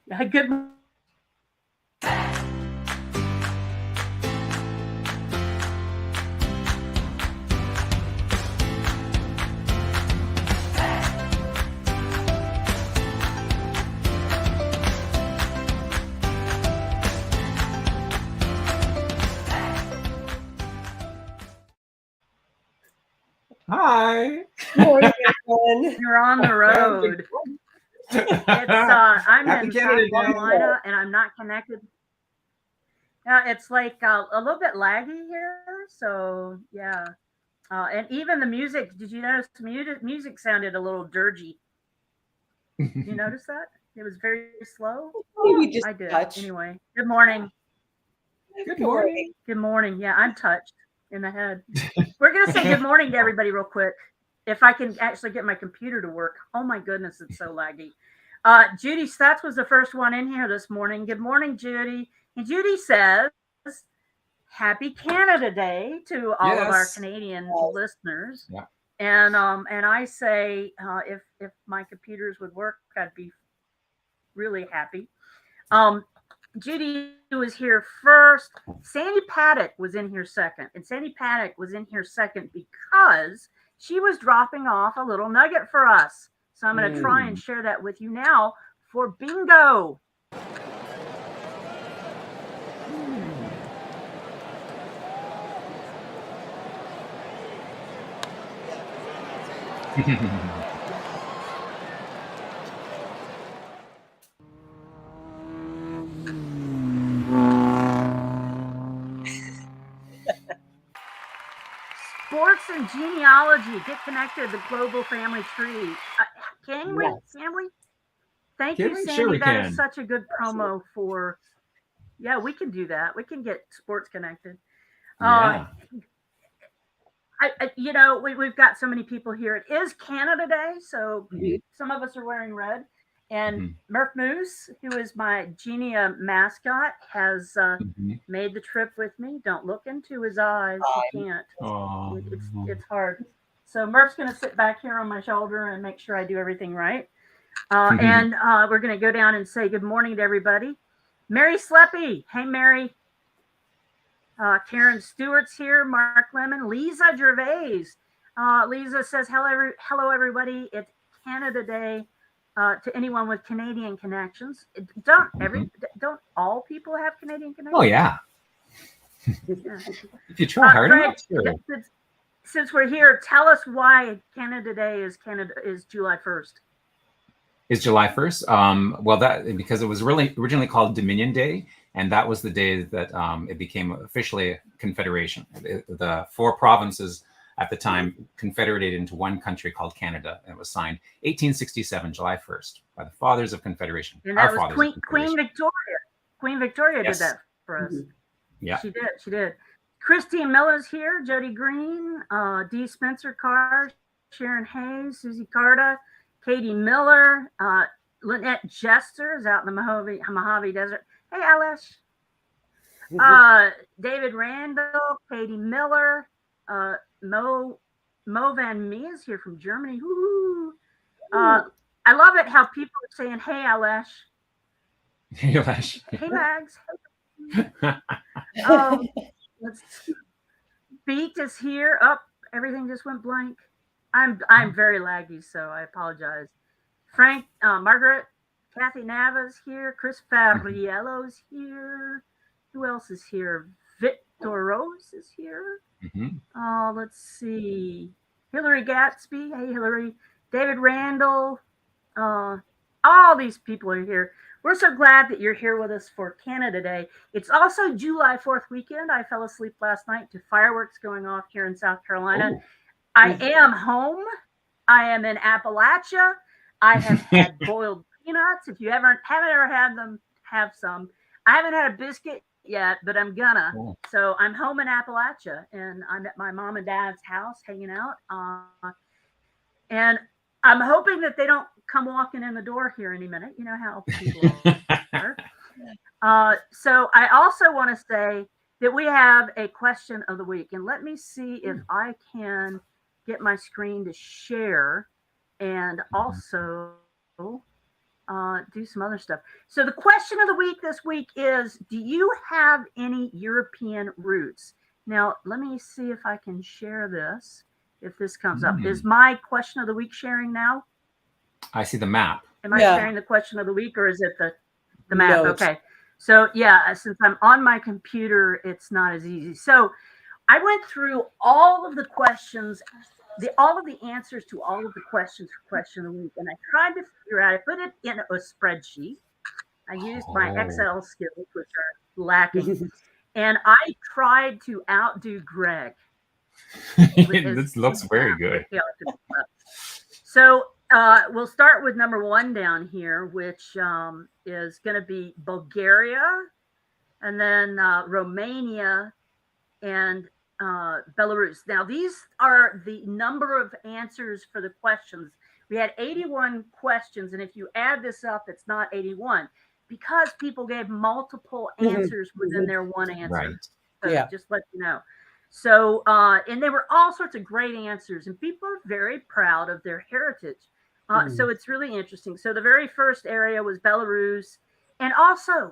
Good. Hi. Morning, everyone. You're on the road. I'm in South Carolina, and I'm not connected. It's like a little bit laggy here, so yeah. And even the music. Did you notice the music sounded a little dirgy? You notice that? It was very slow. Maybe just I did. touch. Anyway, good morning. Good morning. Good morning. Yeah, I'm touched in the head. We're gonna say good morning to everybody real quick. If I can actually get my computer to work. Oh my goodness, it's so laggy. Judy Stats was the first one in here this morning. Good morning, Judy. And Judy says, "Happy Canada Day" to all of our Canadian listeners. Yeah. And I say, if my computers would work, I'd be really happy. Judy was here first. Sandy Paddock was in here second. And Sandy Paddock was in here second because she was dropping off a little nugget for us. So I'm going to try and share that with you now for bingo. Sports and genealogy. Get connected. The global family tree. Can we? Thank you, Sandy. Sure, that is such a good promo for. Yeah, we can do that. We can get sports connected. Yeah. We've got so many people here. It is Canada Day, so some of us are wearing red. And Murph Moose, who is my Genia mascot, has made the trip with me. Don't look into his eyes. You can't. It's hard. So Murph's going to sit back here on my shoulder and make sure I do everything right. And we're going to go down and say good morning to everybody. Mary Sleppy. Hey, Mary. Karen Stewart's here. Mark Lemon. Lisa Gervais. Lisa says, hello, everybody. It's Canada Day. To anyone with Canadian connections. Don't all people have Canadian connections? Oh, yeah. If you try hard enough, sure. Since we're here, tell us why Canada Day is July 1st. Is July 1st? Well, because it was really originally called Dominion Day, and that was the day that it became officially a confederation. The 4 provinces at the time confederated into one country called Canada, and it was signed 1867, July 1st, by the Fathers of Confederation. And that was Queen Victoria. Queen Victoria did that for us. Yeah, she did. Christine Miller's here. Jody Green, Dee Spencer Carr, Sharon Hayes, Susie Carta, Katie Miller, Lynette Jester is out in the Mojave Desert. Hey, Alish. David Randall, Katie Miller, Mo Van Mee is here from Germany. Woo! I love it how people are saying, "Hey, Alish." Hey, Alish. Hey, Mags. Let's see. Beat is here. Everything just went blank. I'm very laggy, so I apologize. Frank, Margaret, Kathy Nava's here. Chris Farriello's here. Who else is here? Victor Rose is here. Let's see. Hillary Gatsby. Hey, Hillary. David Randall. All these people are here. We're so glad that you're here with us for Canada Day. It's also July 4th weekend. I fell asleep last night to fireworks going off here in South Carolina. I am home. I am in Appalachia. I have had boiled peanuts. If you haven't ever had them, have some. I haven't had a biscuit yet, but I'm gonna. So I'm home in Appalachia, and I'm at my mom and dad's house hanging out. And I'm hoping that they don't come walking in the door here any minute. You know how people are. So I also want to say that we have a question of the week, and let me see if I can get my screen to share, and also do some other stuff. So the question of the week this week is, do you have any European roots? Now, let me see if I can share this. If this comes up. Is my question of the week sharing now? I see the map. Am I sharing the question of the week, or is it the map? No, Okay. So yeah, since I'm on my computer, it's not as easy. So I went through all of the questions, all of the answers to all of the questions for question of the week, and I tried to figure out. I put it in a spreadsheet. I used my Excel skills, which are lacking, and I tried to outdo Greg. This looks very good. So we'll start with number one down here, which is going to be Bulgaria, and then Romania, and Belarus. Now, these are the number of answers for the questions. We had 81 questions, and if you add this up, it's not 81 because people gave multiple answers within their one answer. Right. So just let you know. So, and they were all sorts of great answers, and people are very proud of their heritage. So it's really interesting. So the very first area was Belarus, and also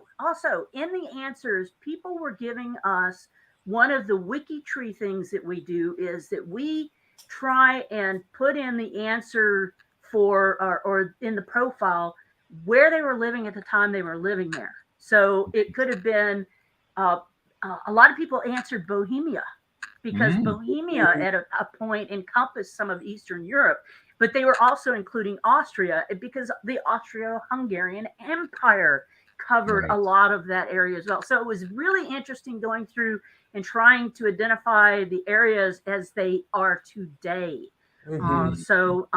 in the answers, people were giving us one of the WikiTree things that we do is that we try and put in the answer for or in the profile where they were living at the time they were living there. So it could have been a lot of people answered Bohemia because Bohemia at a point encompassed some of Eastern Europe, but they were also including Austria because the Austro-Hungarian Empire covered a lot of that area as well. So it was really interesting going through and trying to identify the areas as they are today. So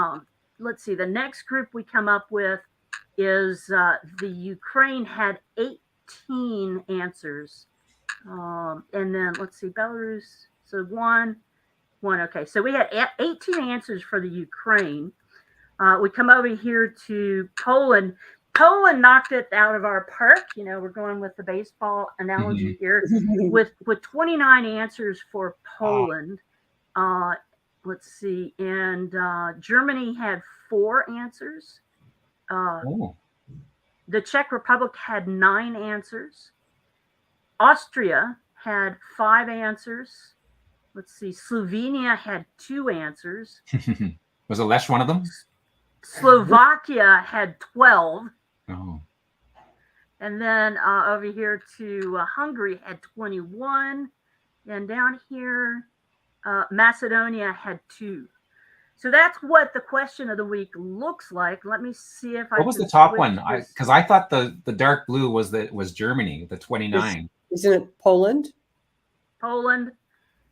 let's see, the next group we come up with is the Ukraine had 18 answers. And then let's see, Belarus, so one. Okay, so we had 18 answers for the Ukraine. We come over here to Poland. Poland knocked it out of our park. You know, we're going with the baseball analogy here with 29 answers for Poland. Let's see, and Germany had 4 answers. The Czech Republic had 9 answers. Austria had 5 answers. Let's see, Slovenia had 2 answers. Was Alesh one of them? Slovakia had 12. Oh. And then over here to Hungary had 21. And down here, Macedonia had 2. So that's what the question of the week looks like. Let me see if I. What was the top one? Because I thought the dark blue was Germany, the 29. Isn't it Poland? Poland.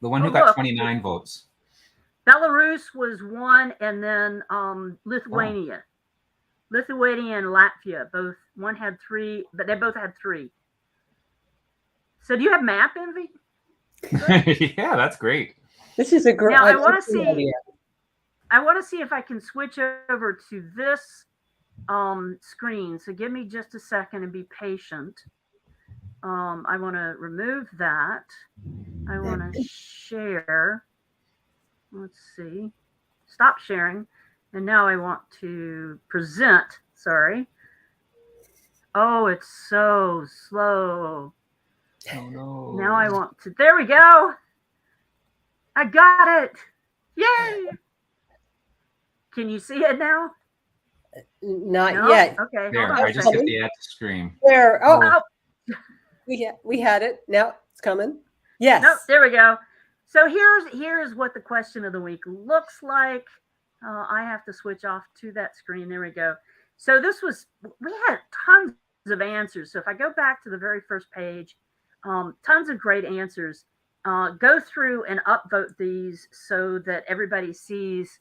The one who got 29 votes. Belarus was 1, and then Lithuania. Lithuania and Latvia one had 3, but they both had 3. So do you have map envy? Yeah, that's great. This is a great. Now I want to see. I want to see if I can switch over to this screen. So give me just a second and be patient. I want to remove that. I want to share. Let's see. Stop sharing. And now I want to present. Sorry. Oh, it's so slow. Oh, no. Now I want to. There we go. I got it. Yay. Can you see it now? Not yet. Okay. There, I just hit the add to screen. There. Oh. We had it. Now it's coming. Yes. Nope, there we go. So here's what the question of the week looks like. I have to switch off to that screen. There we go. So we had tons of answers. So if I go back to the very first page, tons of great answers. Go through and upvote these so that everybody sees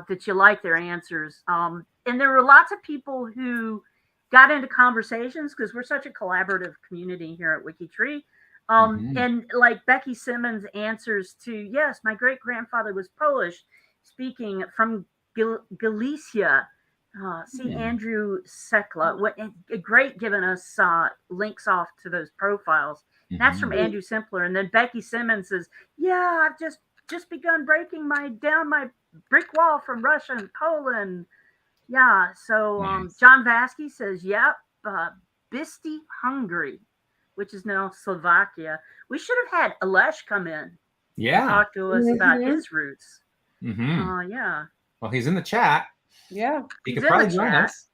that you like their answers. And there were lots of people who got into conversations because we're such a collaborative community here at WikiTree. And like Becky Simmons answers to, yes, my great grandfather was Polish, speaking from Galicia. Andrew Sekla, what great giving us links off to those profiles. That's from Andrew Simpler. And then Becky Simmons says, yeah, I've just begun breaking down my brick wall from Russia and Poland. Yeah. So Nice. John Vasky says, "Yep, Bisty, Hungary, which is now Slovakia." We should have had Alesh come in and Yeah. talk to us about Mhm. his roots. Mm-hmm. Yeah. Well, he's in the chat. Yeah. He He's could in probably the join chat. us.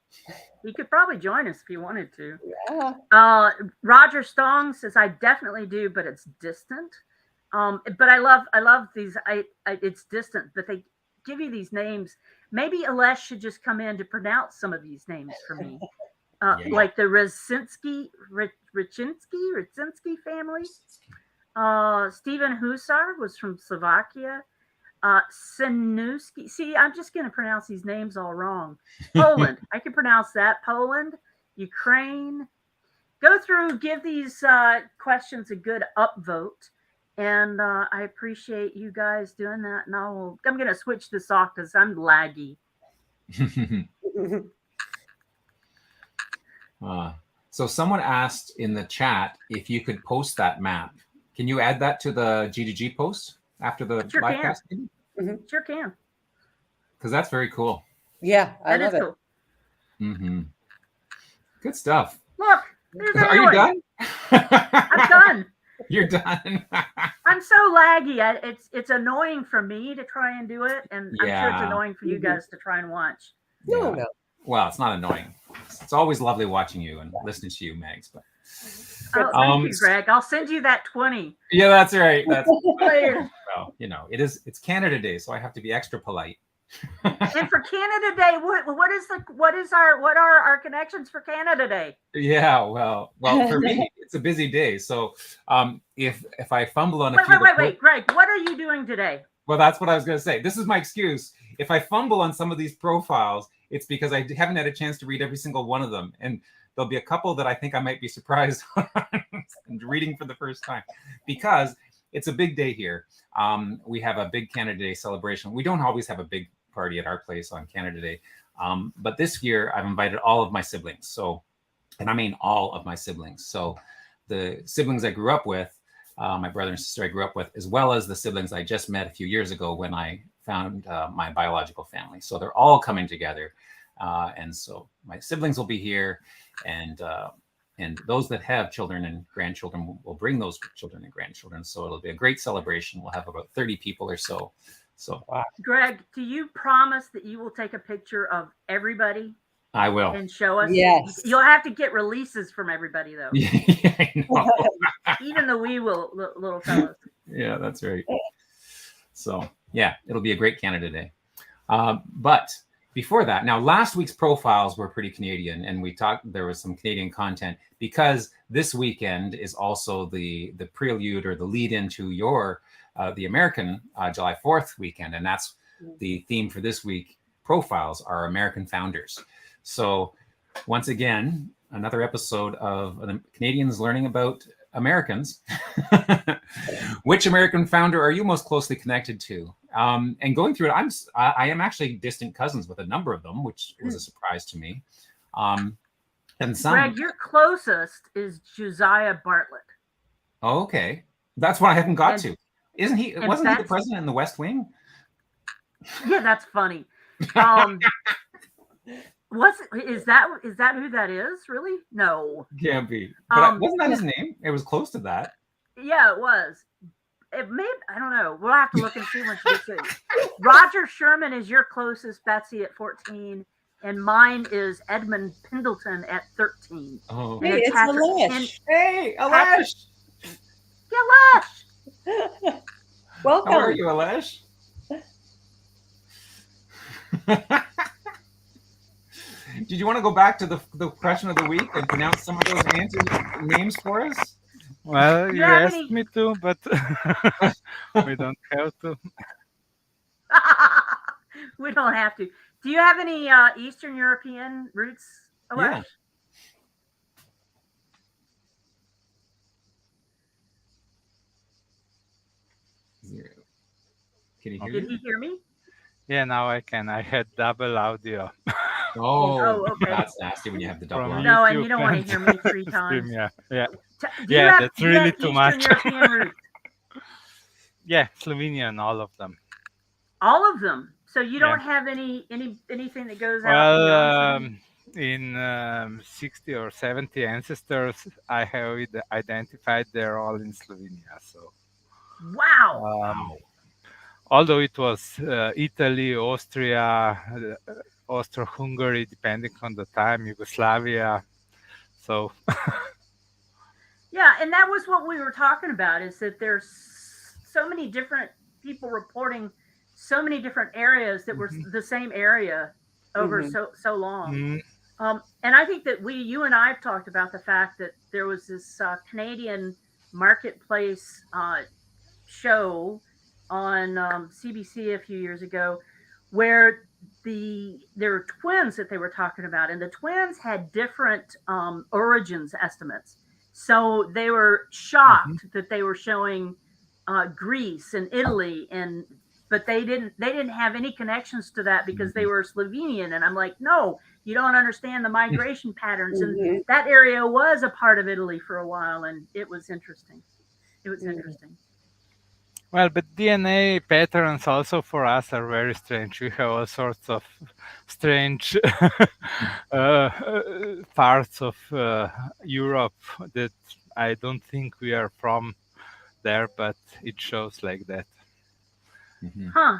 He could probably join us if he wanted to. Yeah. Roger Stong says, "I definitely do, but it's distant." But I love these. It's distant, but they give you these names. Maybe Alesh should just come in to pronounce some of these names for me, Yeah. like the Ryczinski family. Stephen Husar was from Slovakia. Sinuski. See, I'm just going to pronounce these names all wrong. Poland. I can pronounce that. Poland, Ukraine. Go through, give these questions a good upvote. And I appreciate you guys doing that. And I'm going to switch this off because I'm laggy. So someone asked in the chat if you could post that map. Can you add that to the GDG post after the Sure live can. cast? Sure can. Because that's very cool. Yeah, I That is love it. cool. Mm-hmm. Good stuff. Look, there's Are you done? I'm done. You're done. I'm so laggy. It's annoying for me to try and do it, and I'm sure it's Yeah. annoying for you guys to try and watch. No, Yeah. no. Well, it's not annoying. It's always lovely watching you and listening to you, Megs. But Thank you, Greg. I'll send you that 20 yeah, that's right. That's later. well, it's Canada Day, so I have to be extra polite. And for Canada Day, what are our connections for Canada Day? Yeah, well, for me, it's a busy day. So, if I fumble on Wait, Greg, what are you doing today? Well, that's what I was going to say. This is my excuse. If I fumble on some of these profiles, it's because I haven't had a chance to read every single one of them, and there'll be a couple that I think I might be surprised on and reading for the first time, because it's a big day here. We have a big Canada Day celebration. We don't always have a big party at our place on Canada Day, but this year I've invited all of my siblings. So, and I mean all of my siblings. So the siblings I grew up with, my brother and sister I grew up with, as well as the siblings I just met a few years ago when I found my biological family. So they're all coming together. And so my siblings will be here, and those that have children and grandchildren will bring those children and grandchildren. So it'll be a great celebration. We'll have about 30 people or so. So, wow. Greg, do you promise that you will take a picture of everybody? I will. And show us? Yes. You'll have to get releases from everybody, though. Yeah, I know. Even the wee little fellows. Yeah, that's right. So, yeah, it'll be a great Canada Day. But before that, now last week's profiles were pretty Canadian, and there was some Canadian content because this weekend is also the prelude or the lead into the American July 4th weekend, and that's the theme for this week. Profiles are American founders. So once again, another episode of Canadians learning about Americans. Which American founder are you most closely connected to? And going through it, I am actually distant cousins with a number of them, which was a surprise to me. And some. Greg, your closest is Josiah Bartlett. Oh, okay, that's what I haven't got to. Isn't he? Wasn't he the president in the West Wing? Yeah, that's funny. Is that who that is? Really? No. Can't be. But wasn't that his name? It was close to that. Yeah, it was. It may. I don't know. We'll have to look and see when she gets it. Roger Sherman is your closest, Betsy, at 14, and mine is Edmund Pendleton at 13. Oh, hey, it's Alesh. Hey, Alesh. Alesh. Welcome. How are you, Alesh? Did you want to go back to the question of the week and pronounce some of those names for us? Well, you asked me to, but we don't have to. We don't have to. Do you have any Eastern European roots, Alesh? Yeah. Can you hear Did he hear me? Yeah, now I can. I had double audio. Oh, okay. That's nasty when you have the double audio. No, and you don't want to hear me 3 times. Yeah, that's really too much. European roots? Yeah, Slovenian, all of them. All of them. So you don't have anything that goes out Well, beyond in 60 or 70 ancestors, I have identified they're all in Slovenia. So, wow. although it was Italy, Austria, Austro-Hungary, depending on the time, Yugoslavia. So, Yeah, and that was what we were talking about, is that there's so many different people reporting so many different areas that were the same area over so long. And I think that you and I have talked about the fact that there was this Canadian marketplace show on CBC a few years ago where there were twins that they were talking about, and the twins had different origins estimates. So they were shocked that they were showing Greece and Italy, but they didn't have any connections to that because they were Slovenian. And I'm like, no, you don't understand the migration patterns. And that area was a part of Italy for a while, and it was interesting. It was interesting. well, but DNA patterns also for us are very strange. We have all sorts of strange parts of Europe that I don't think we are from there, but it shows like that. Huh.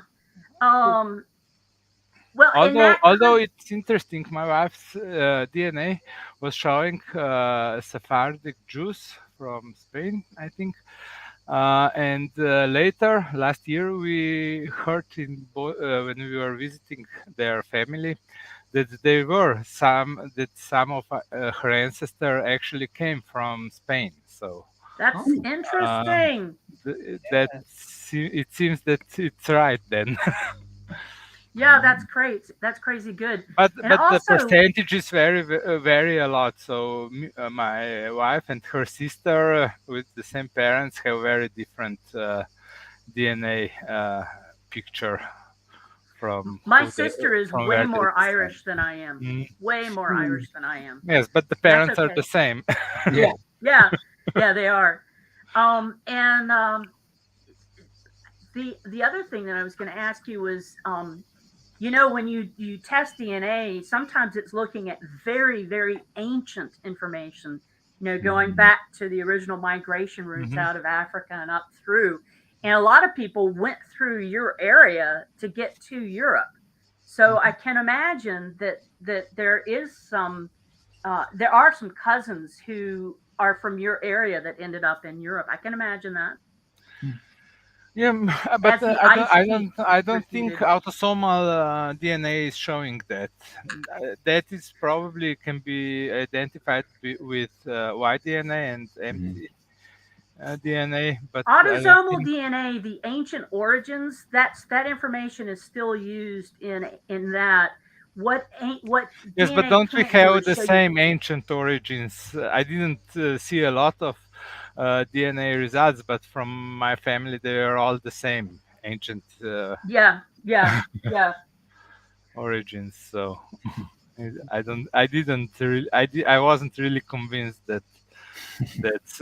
Well, although it's interesting, my wife's DNA was showing Sephardic Jews from Spain, I think. And later, last year, we heard when we were visiting their family that some of her ancestors actually came from Spain. So that's interesting. It seems that it's right then. Yeah, that's crazy. That's crazy good. But also, the percentages vary a lot. So my wife and her sister with the same parents have very different DNA picture from. My sister is way more Irish than I am. Way more Irish than I am. Yes, but the parents are the same. Yeah, they are. And the other thing that I was going to ask you was, when you test DNA, sometimes it's looking at very, very ancient information, going back to the original migration routes out of Africa and up through. And a lot of people went through your area to get to Europe. So I can imagine that there are some cousins who are from your area that ended up in Europe. I can imagine that. Yeah, but I don't think autosomal DNA is showing that. That is probably can be identified with Y DNA and empty DNA. But autosomal DNA, the ancient origins, that information is still used in that. What yes, but don't we have the same ancient origins? I didn't see a lot of DNA results, but from my family, they are all the same ancient. Origins. So I wasn't really convinced that that's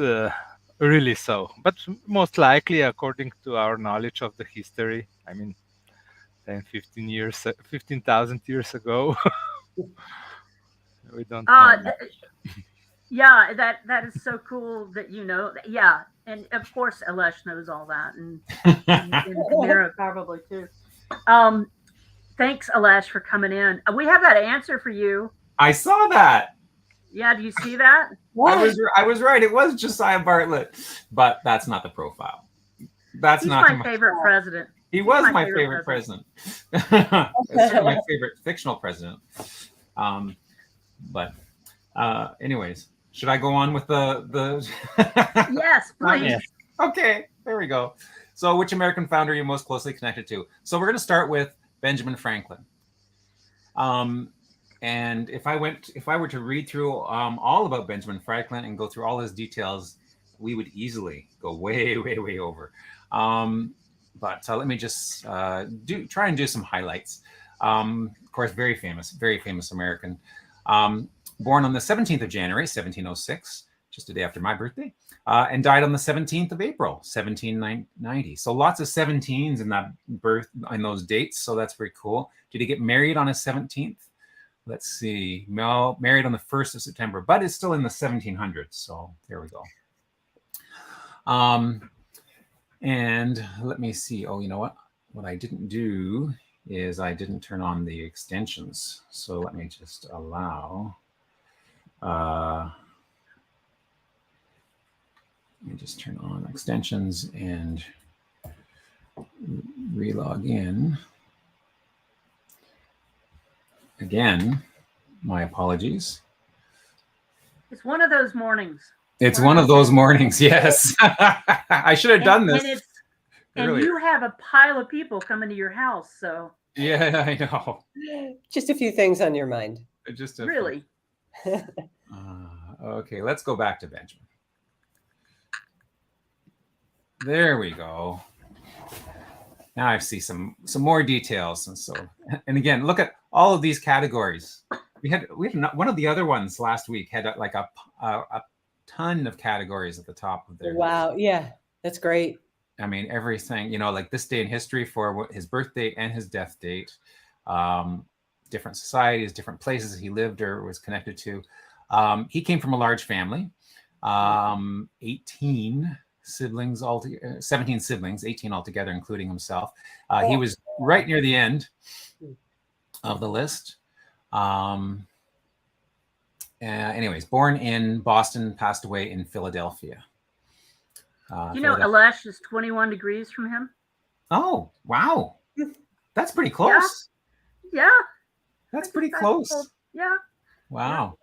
really so. But most likely, according to our knowledge of the history, I mean, 15,000 years ago, we don't know. Yeah, that is so cool that you know. Yeah, and of course, Alesh knows all that, and Mira probably too. Thanks, Alesh, for coming in. We have that answer for you. I saw that. Yeah, do you see that? I was right. It was Josiah Bartlett, but that's not the profile. He's not my favorite president. He was my favorite president. My favorite fictional president. But anyways, should I go on with the Yes, please. Okay, there we go. So which American founder are you most closely connected to? So we're going to start with Benjamin Franklin. And if I were to read through all about Benjamin Franklin and go through all his details, we would easily go way, way, way over. But let me just try and do some highlights. Of course, very famous American. Born on the 17th of January, 1706, just a day after my birthday, and died on the 17th of April, 1790. So lots of 17s in that birth, in those dates. So that's very cool. Did he get married on his 17th? Let's see. No, married on the 1st of September, but it's still in the 1700s. So there we go. And let me see. Oh, you know what? What I didn't do is I didn't turn on the extensions. So let me just allow. Let me just turn on extensions and relog in. Again, my apologies. It's one of those mornings. It's one of those mornings, yes. I should have done this. And you have a pile of people coming to your house, so. Yeah, I know. Just a few things on your mind. Just really. Okay, let's go back to Benjamin. There we go. Now I see some more details, and again, look at all of these categories. We had one of the other ones last week had like a ton of categories at the top of there. Wow, yeah, that's great. I mean, everything, like this day in history for his birth date and his death date, different societies, different places he lived or was connected to. He came from a large family, 18 siblings, 17 siblings, 18 altogether, including himself. He was right near the end of the list. Anyways, born in Boston, passed away in Philadelphia. Alesh is 21 degrees from him. Oh, wow. That's pretty close. Yeah. That's pretty close. Yeah. Wow.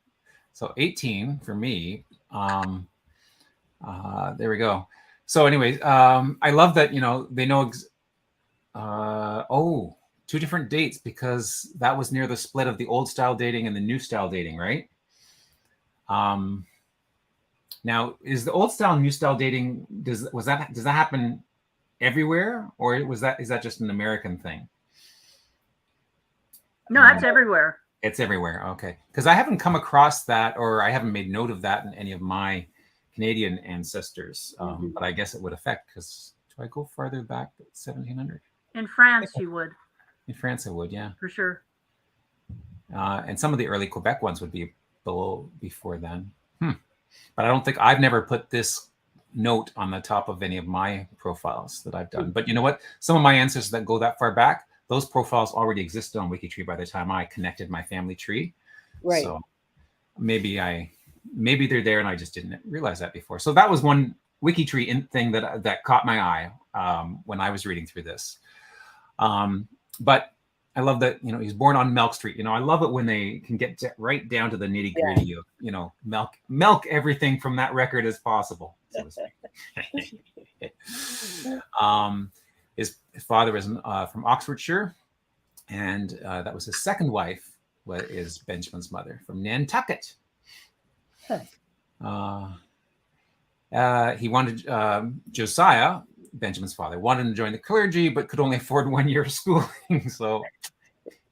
So 18 for me. There we go. So anyways, I love that, they know, 2 different dates, because that was near the split of the old style dating and the new style dating, right? Now, is the old style and new style dating, does that happen everywhere, or is that just an American thing? No, that's everywhere. It's everywhere. Okay. Because I haven't come across that, or I haven't made note of that in any of my Canadian ancestors. But I guess it would affect, because do I go farther back at 1700? In France, you would. In France, I would, yeah. For sure. And some of the early Quebec ones would be before then. But I don't think, I've never put this note on the top of any of my profiles that I've done. But you know what? Some of my ancestors that go that far back, those profiles already existed on WikiTree by the time I connected my family tree. Right. So maybe they're there and I just didn't realize that before. So that was one WikiTree thing that caught my eye when I was reading through this. But I love that, he's born on Milk Street. I love it when they can get right down to the nitty gritty of, milk everything from that record as possible. So to speak. His father was from Oxfordshire, and that was his second wife, is Benjamin's mother, from Nantucket. He wanted, Josiah, Benjamin's father, wanted to join the clergy, but could only afford 1 year of schooling.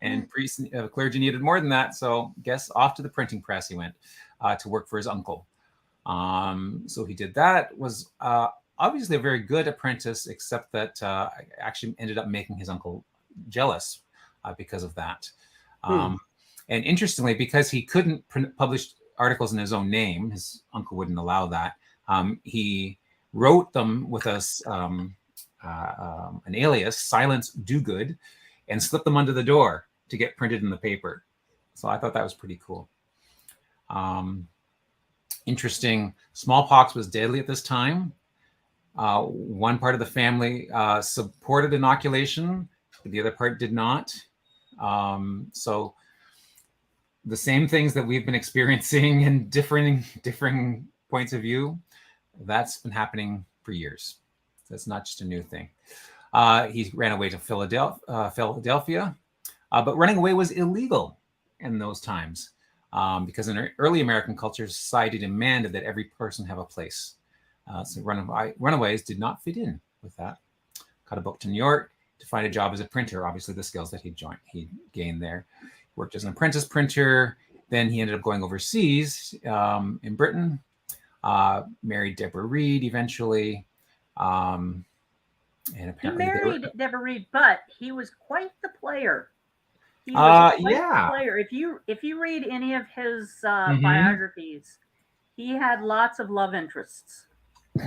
And priests, clergy needed more than that. So guess off to the printing press he went to work for his uncle. So he did that, was obviously a very good apprentice, except that actually ended up making his uncle jealous because of that. And interestingly, because he couldn't publish articles in his own name, his uncle wouldn't allow that. He wrote them with an alias, Silence Dogood, and slipped them under the door to get printed in the paper. So I thought that was pretty cool. Interesting. Smallpox was deadly at this time. One part of the family supported inoculation, but the other part did not. So the same things that we've been experiencing in differing points of view, that's been happening for years. That's not just a new thing. He ran away to Philadelphia, but running away was illegal in those times because in early American culture, society demanded that every person have a place. So runaways did not fit in with that. Got a book to New York to find a job as a printer. Obviously, the skills that he gained there. Worked as an apprentice printer. Then he ended up going overseas in Britain. Married Deborah Reed eventually. And He apparently they married were. Deborah Reed, but he was quite the player. He was quite the Yeah. player. If you read any of his Mhm. biographies, he had lots of love interests,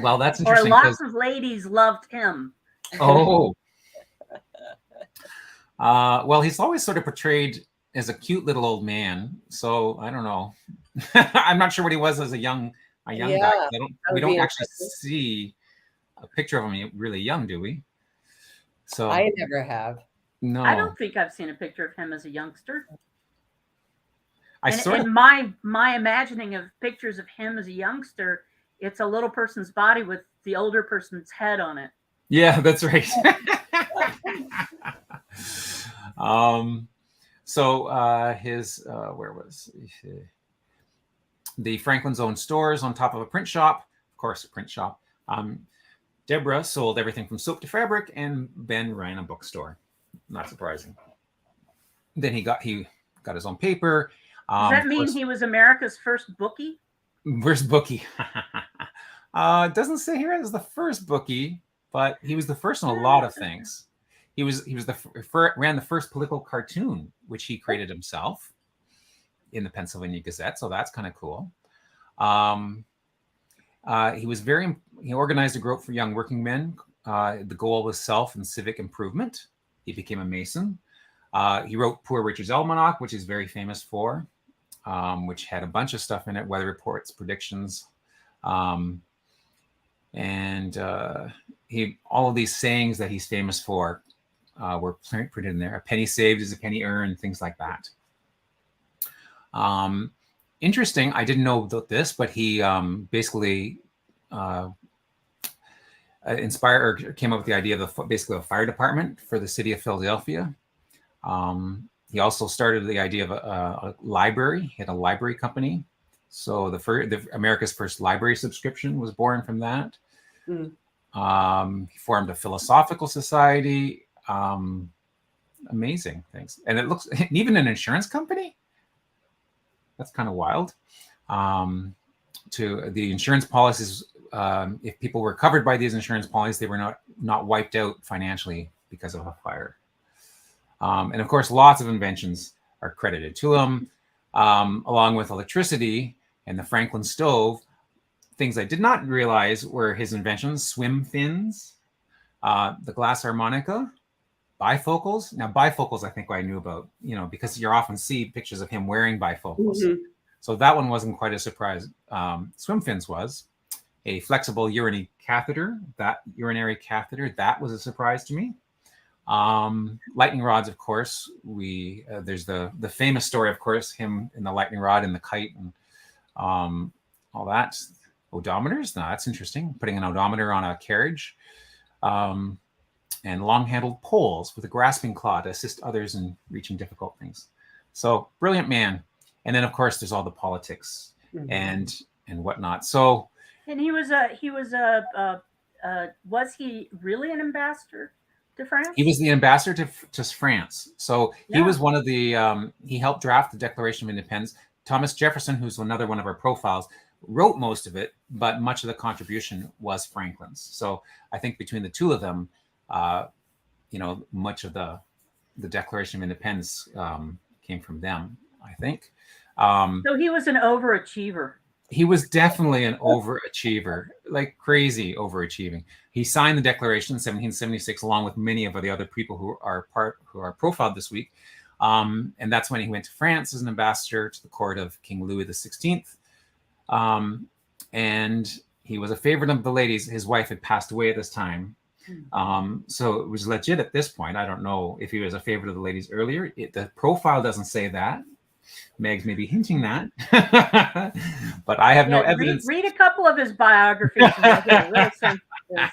Well, that's or interesting because lots of ladies loved him. oh, well, he's always sort of portrayed as a cute little old man. So I don't know. I'm not sure what he was as a young guy. Yeah, We would don't be actually interesting. see a picture of him really young, do we? So I never have. no, I don't think I've seen a picture of him as a youngster. I And sort of in my imagining of pictures of him as a youngster, it's a little person's body with the older person's head on it. yeah, that's right. So his where was the Franklin's own stores on top of a print shop, of course, a print shop. Deborah sold everything from soap to fabric, and Ben ran a bookstore. Not surprising. Then he got his own paper. Does that Of mean course, he was America's first bookie? first bookie. It doesn't say here as the first bookie, but he was the first in a lot of things. He was ran the first political cartoon, which he created himself in the Pennsylvania Gazette. So that's kind of cool. He organized a group for young working men. The goal was self and civic improvement. He became a Mason. He wrote Poor Richard's Almanac, which he's very famous for, which had a bunch of stuff in it, weather reports, predictions, and all of these sayings that he's famous for were printed in there. A penny saved is a penny earned, things like that. Interesting. I didn't know about this, but he basically inspired or came up with the idea of basically a fire department for the city of Philadelphia. He also started the idea of a library. He had a library company. So the America's first library subscription was born from that. He formed a philosophical society. Amazing things. And it looks, even an insurance company. That's kind of wild. To the insurance policies, if people were covered by these insurance policies, they were not wiped out financially because of a fire. And of course, lots of inventions are credited to him, along with electricity and the Franklin stove. Things I did not realize were his inventions: swim fins, the glass harmonica, bifocals. Now, bifocals, I think I knew about, because you often see pictures of him wearing bifocals. Mm-hmm. So that one wasn't quite a surprise. Swim fins was a flexible urinary catheter. That was a surprise to me. Lightning rods, of course. There's the famous story, of course, him in the lightning rod and the kite and all that. Odometers. Now that's interesting. Putting an odometer on a carriage. And long-handled poles with a grasping claw to assist others in reaching difficult things. So brilliant man. And then, of course, there's all the politics and whatnot. So, and was he really an ambassador to France? He was the ambassador to France. So he was one of the. He helped draft the Declaration of Independence. Thomas Jefferson, who's another one of our profiles, wrote most of it, but much of the contribution was Franklin's. So I think between the two of them, much of the Declaration of Independence came from them, I think. So he was an overachiever. He was definitely an overachiever, like crazy overachieving. He signed the Declaration in 1776, along with many of the other people who are profiled this week. And that's when he went to France as an ambassador to the court of King Louis XVI. And he was a favorite of the ladies. His wife had passed away at this time. So it was legit at this point. I don't know if he was a favorite of the ladies earlier. The profile doesn't say that. Meg's maybe hinting that, but I have no evidence. Read a couple of his biographies and you'll get a real sense of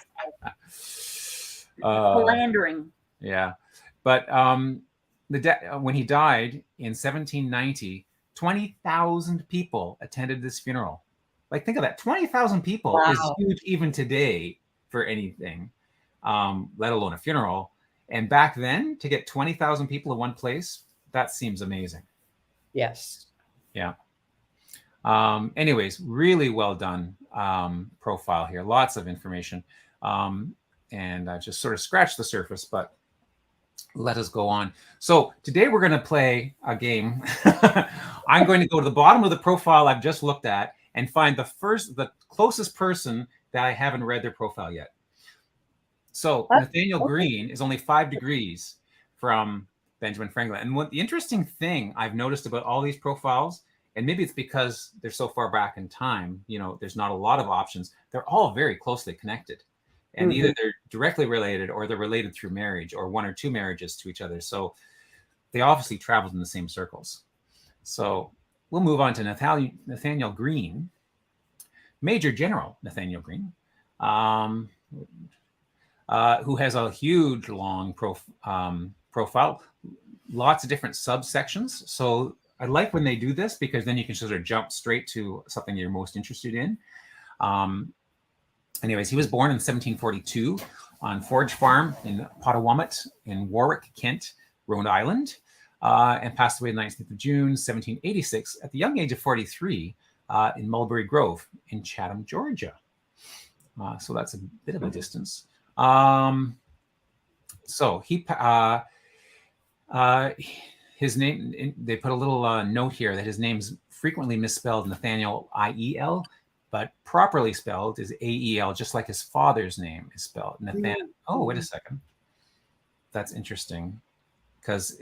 his philandering. Yeah, but when he died in 1790, 20,000 people attended this funeral. Like, think of that. 20,000 people is huge even today for anything, let alone a funeral. And back then, to get 20,000 people in one place, that seems amazing. Yes. Yeah. Anyways, really well done. profile here. Lots of information. And I just sort of scratched the surface, but let us go on. So today we're going to play a game. I'm going to go to the bottom of the profile I've just looked at and find the closest person that I haven't read their profile yet. So Nathaniel Green is only 5 degrees from Benjamin Franklin. And what the interesting thing I've noticed about all these profiles, and maybe it's because they're so far back in time, there's not a lot of options. They're all very closely connected. And either they're directly related or they're related through marriage or 1 or 2 marriages to each other. So they obviously traveled in the same circles. So we'll move on to Nathaniel Green, Major General Nathaniel Green, who has a huge, long profile, lots of different subsections. So I like when they do this because then you can sort of jump straight to something you're most interested in. Anyways, he was born in 1742 on Forge Farm in Potawatomi in Warwick, Kent, Rhode Island, and passed away on the 19th of June, 1786, at the young age of 43 in Mulberry Grove in Chatham, Georgia. So that's a bit of a distance. So his name, they put a little note here that his name's frequently misspelled Nathaniel I-E-L, but properly spelled is A-E-L, just like his father's name is spelled. Nathaniel. Oh, wait a second. That's interesting. Because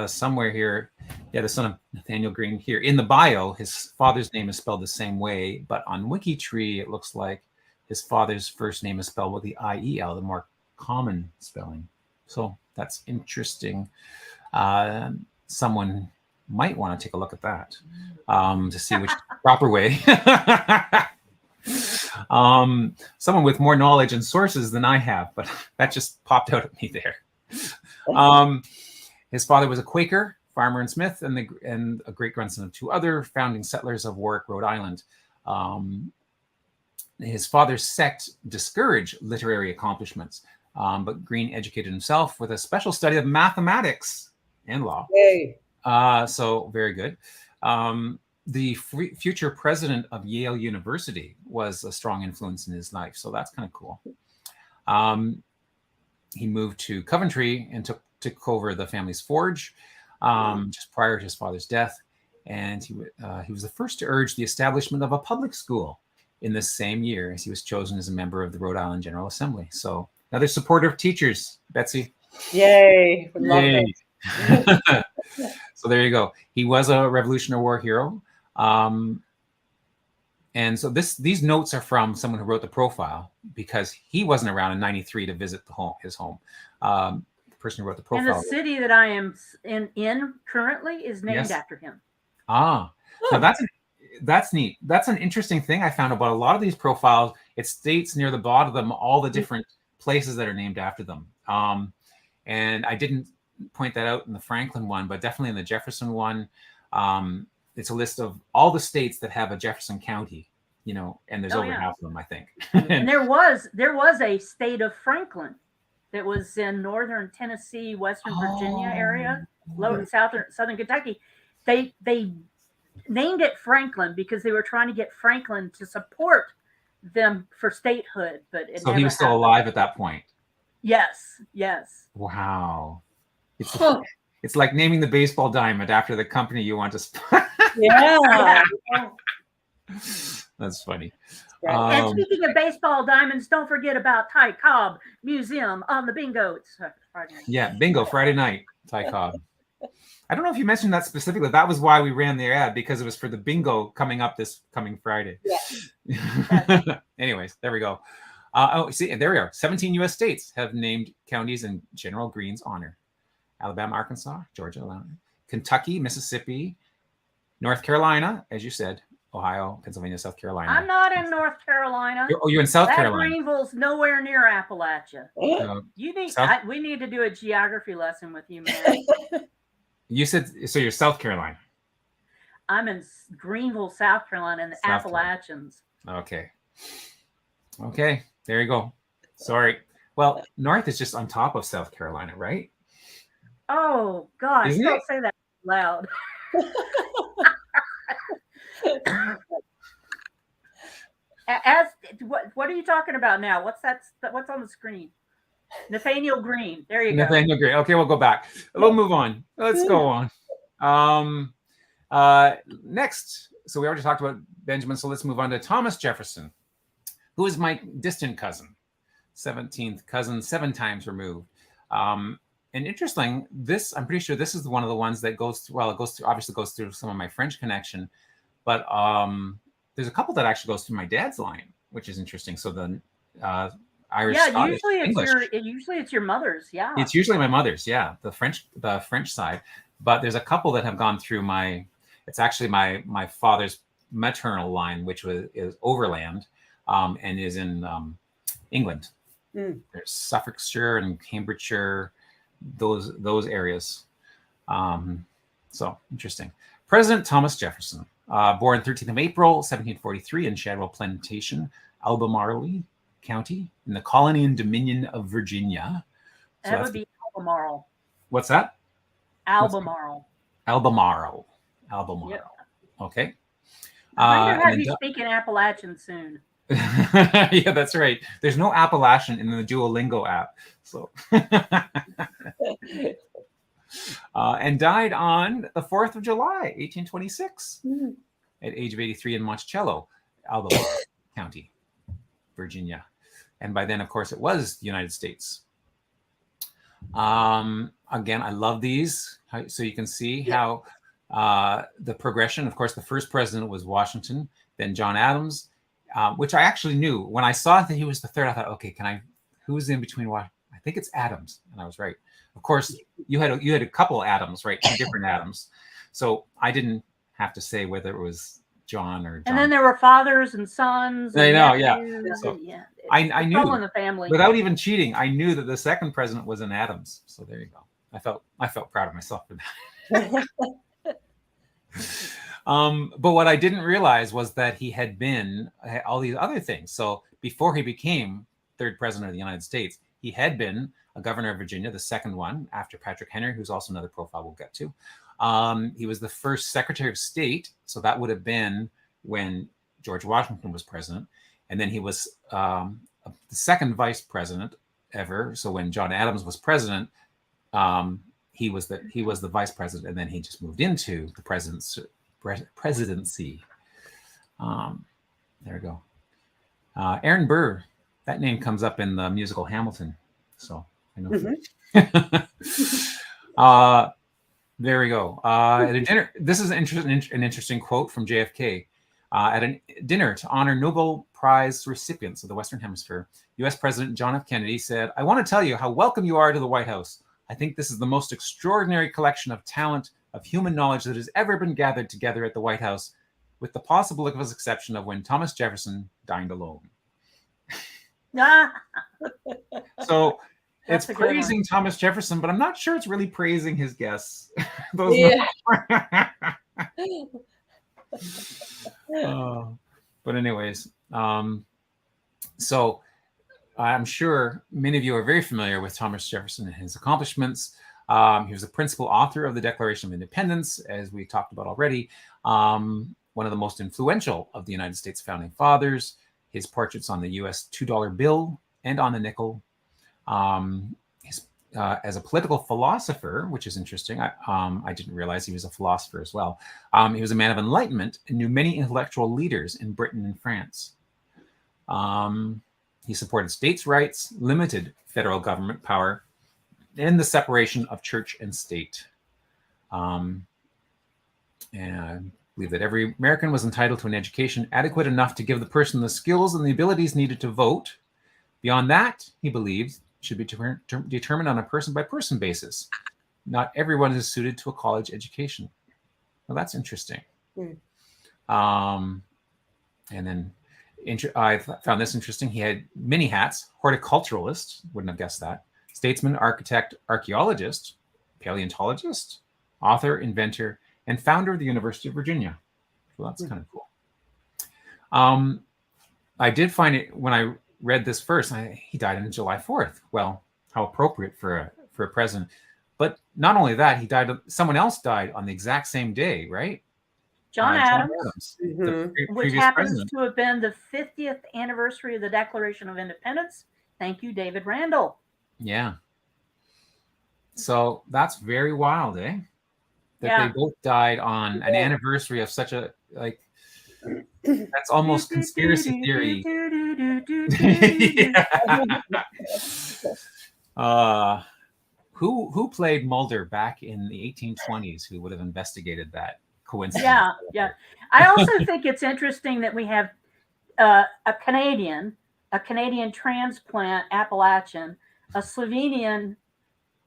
somewhere here, the son of Nathaniel Green here, in the bio, his father's name is spelled the same way, but on WikiTree, it looks like his father's first name is spelled with the I-E-L, the more common spelling. So that's interesting. Someone might want to take a look at that to see which proper way. Someone with more knowledge and sources than I have, but that just popped out at me there. His father was a Quaker, farmer and smith, and a great-grandson of 2 other founding settlers of Warwick, Rhode Island. His father's sect discouraged literary accomplishments, but Green educated himself with a special study of mathematics and law. Yay. So very good. The future president of Yale University was a strong influence in his life. So that's kind of cool. He moved to Coventry and took over the family's forge just prior to his father's death. And he was the first to urge the establishment of a public school in this same year, as he was chosen as a member of the Rhode Island General Assembly. So another supporter of teachers, Betsy. Yay. Love Yay. it. So there you go. He was a Revolutionary War hero. And so these notes are from someone who wrote the profile because he wasn't around in 93 to visit his home. The person who wrote the profile. And the city that I am in currently is named after him. Now that's neat. That's an interesting thing I found about a lot of these profiles. It states near the bottom of them all the different places that are named after them. And I didn't point that out in the Franklin one, but definitely in the Jefferson one. It's a list of all the states that have a Jefferson County, and there's over half of them, I think. And there was a state of Franklin that was in northern Tennessee, western Virginia area, southern Kentucky. They named it Franklin because they were trying to get Franklin to support them for statehood, but so he was still alive at that point. Yes. Wow. It's like naming the baseball diamond after the company you want to Yeah. That's funny. And speaking of baseball diamonds, don't forget about Ty Cobb Museum on the bingo. It's Friday night. Yeah, bingo Friday night, Ty Cobb. I don't know if you mentioned that specifically. That was why we ran the ad, because it was for the bingo coming up this coming Friday. Yeah. Anyways, there we go. See, there we are. 17 U.S. states have named counties in General Green's honor. Alabama, Arkansas, Georgia, Kentucky, Mississippi, North Carolina, as you said, Ohio, Pennsylvania, South Carolina. I'm not in North Carolina. You're in South Carolina. Greenville's nowhere near Appalachia. We need to do a geography lesson with you, man. You said, so you're South Carolina. I'm in Greenville, South Carolina, in the Appalachians. Okay. There you go. Sorry. Well, North is just on top of South Carolina, right? Oh, gosh. Don't say that loud. As what are you talking about now? What's that? What's on the screen? Nathaniel Green. There you go. Nathaniel Green. Okay, we'll go back. We'll move on. Let's go on. Next, so we already talked about Benjamin, so let's move on to Thomas Jefferson, who is my distant cousin, 17th cousin, 7 times removed. And interesting, I'm pretty sure this is one of the ones that goes through, well, obviously goes through some of my French connection, but there's a couple that actually goes through my dad's line, which is interesting. So the Irish, Yeah, Scottish, usually it's your mother's. Yeah, it's usually my mother's. Yeah, the French side. But there's a couple that have gone through it's actually my father's maternal line, which is overland, and is in England. There's Suffolkshire and Cambridgeshire, those areas. So interesting. President Thomas Jefferson, born 13th of April, 1743 in Shadwell Plantation, Albemarle County, in the colony and dominion of Virginia. So that would be Albemarle. What's that? Albemarle. Albemarle. Yep. Okay. I wonder how you speak in Appalachian soon. Yeah, that's right. There's no Appalachian in the Duolingo app. So, and died on the 4th of July, 1826, at age of 83 in Monticello, Albemarle County, Virginia. And by then, of course, it was the United States. Again, I love these. So you can see how the progression. Of course, the first president was Washington, then John Adams, which I actually knew. When I saw that he was the third, I thought, okay, who's in between? I think it's Adams. And I was right. Of course, you had a couple Adams, right? 2 different Adams. So I didn't have to say whether it was John or John. And then there were fathers and sons. I know, yeah. So, I knew in the family. Without even cheating, I knew that the second president was an Adams. So there you go. I felt proud of myself for that. But what I didn't realize was that he had been all these other things. So before he became third president of the United States, he had been a governor of Virginia, the second one after Patrick Henry, who's also another profile we'll get to. He was the first Secretary of State. So that would have been when George Washington was president. And then he was the second vice president ever. So when John Adams was president, he was the vice president, and then he just moved into the presidency. There we go. Aaron Burr, that name comes up in the musical Hamilton. So I know. There we go. At a dinner, this is an interesting quote from JFK. At a dinner to honor Nobel Prize recipients of the Western Hemisphere, U.S. President John F. Kennedy said, "I want to tell you how welcome you are to the White House. I think this is the most extraordinary collection of talent, of human knowledge that has ever been gathered together at the White House, with the possible exception of when Thomas Jefferson dined alone." So it's praising Thomas Jefferson, but I'm not sure it's really praising his guests. But anyways, so I'm sure many of you are very familiar with Thomas Jefferson and his accomplishments. He was the principal author of the Declaration of Independence, as we talked about already. One of the most influential of the United States founding fathers. His portraits on the U.S. $2 bill and on the nickel. As a political philosopher, which is interesting, I didn't realize he was a philosopher as well. He was a man of enlightenment and knew many intellectual leaders in Britain and France. He supported states' rights, limited federal government power, and the separation of church and state. And I believe that every American was entitled to an education adequate enough to give the person the skills and the abilities needed to vote. Beyond that, he believed, should be determined on a person-by-person basis. Not everyone is suited to a college education. Well, that's interesting. And then I found this interesting. He had many hats: horticulturalist, wouldn't have guessed that; statesman, architect, archaeologist, paleontologist, author, inventor, and founder of the University of Virginia. So that's kind of cool. I did find it when I read this first. He died on July 4th. Well, how appropriate for a president. But not only that, someone else died on the exact same day, right? John Adams, Mhm. the which previous happens president. to have been the 50th anniversary of the Declaration of Independence. Thank you, David Randall. Yeah. So that's very wild, eh? That Yeah. they both died on an anniversary of such a that's almost conspiracy theory. Who played Mulder back in the 1820s? Who would have investigated that coincidence? Yeah. I also think it's interesting that we have a Canadian transplant Appalachian, a Slovenian,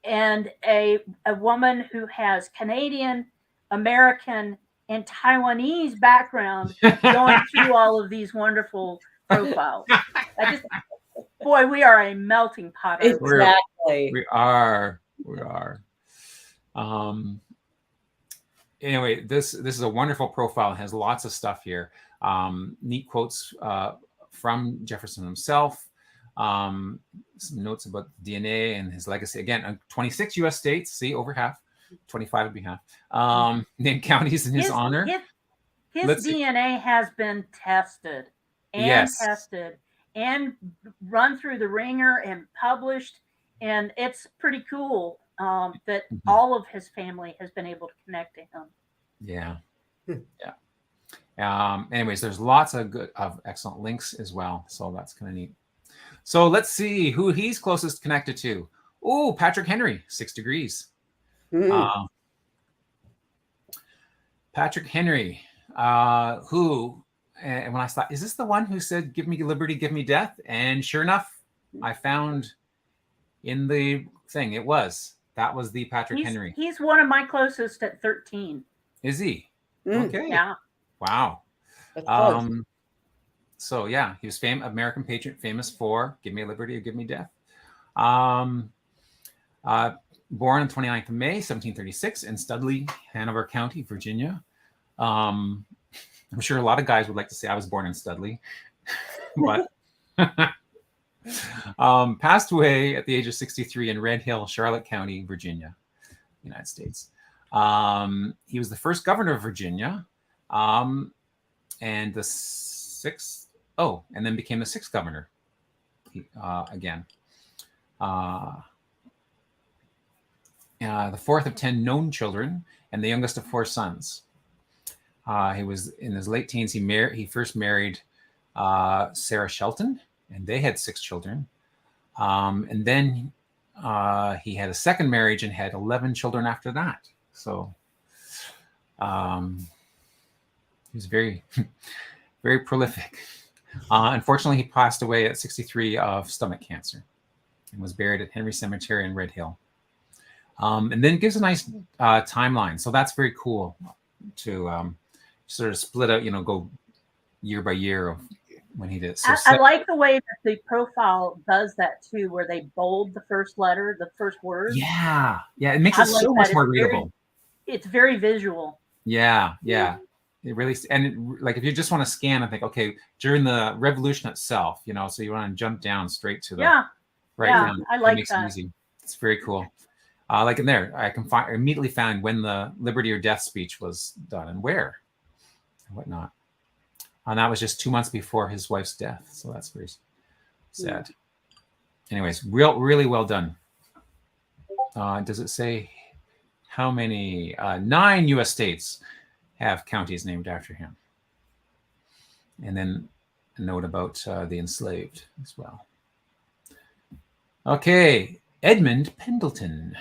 and a woman who has Canadian, American, and Taiwanese background going through all of these wonderful profiles. Boy, we are a melting pot. Exactly. We are. Anyway, this is a wonderful profile. It has lots of stuff here. Neat quotes from Jefferson himself. Some notes about DNA and his legacy. Again, 26 U.S. states. See, over half. 25 would be half. Named counties in his honor. His DNA has been tested and tested and run through the ringer and published, and it's pretty cool that all of his family has been able to connect to him. Yeah. Anyways, there's lots of excellent links as well, so that's kind of neat. So let's see who he's closest connected to. Oh, Patrick Henry, 6 degrees. Patrick Henry, who, and when I thought, is this the one who said, "Give me liberty, give me death"? And sure enough, I found in the thing, that was the Patrick Henry. He's one of my closest at 13. Is he? Okay. Yeah. Wow. That's close. So yeah, he was American patriot, famous for "Give me liberty or give me death." Born on 29th of May, 1736 in Studley, Hanover County, Virginia. I'm sure a lot of guys would like to say I was born in Studley, but passed away at the age of 63 in Red Hill, Charlotte County, Virginia, United States. He was the first governor of Virginia, and the sixth, and then became the sixth governor again. The fourth of 10 known children and the youngest of 4 sons. He was in his late teens. He first married Sarah Shelton, and they had 6 children. And then he had a second marriage and had 11 children after that. So he was very, very prolific. Unfortunately, he passed away at 63 of stomach cancer and was buried at Henry Cemetery in Red Hill. And then gives a nice timeline. So that's very cool to sort of split out, go year by year of when he did. So I like the way that the profile does that too, where they bold the first letter, the first word. Yeah. It makes it so much more readable. It's very visual. Yeah. It really, and like if you just want to scan and think, okay, during the revolution itself, so you want to jump down straight to the down. I like makes that. It easy. It's very cool. Like in there, I can immediately find when the Liberty or Death speech was done and where and whatnot. And that was just 2 months before his wife's death. So that's very sad. Anyways, really well done. Does it say how many? 9 U.S. states have counties named after him. And then a note about the enslaved as well. Okay, Edmund Pendleton.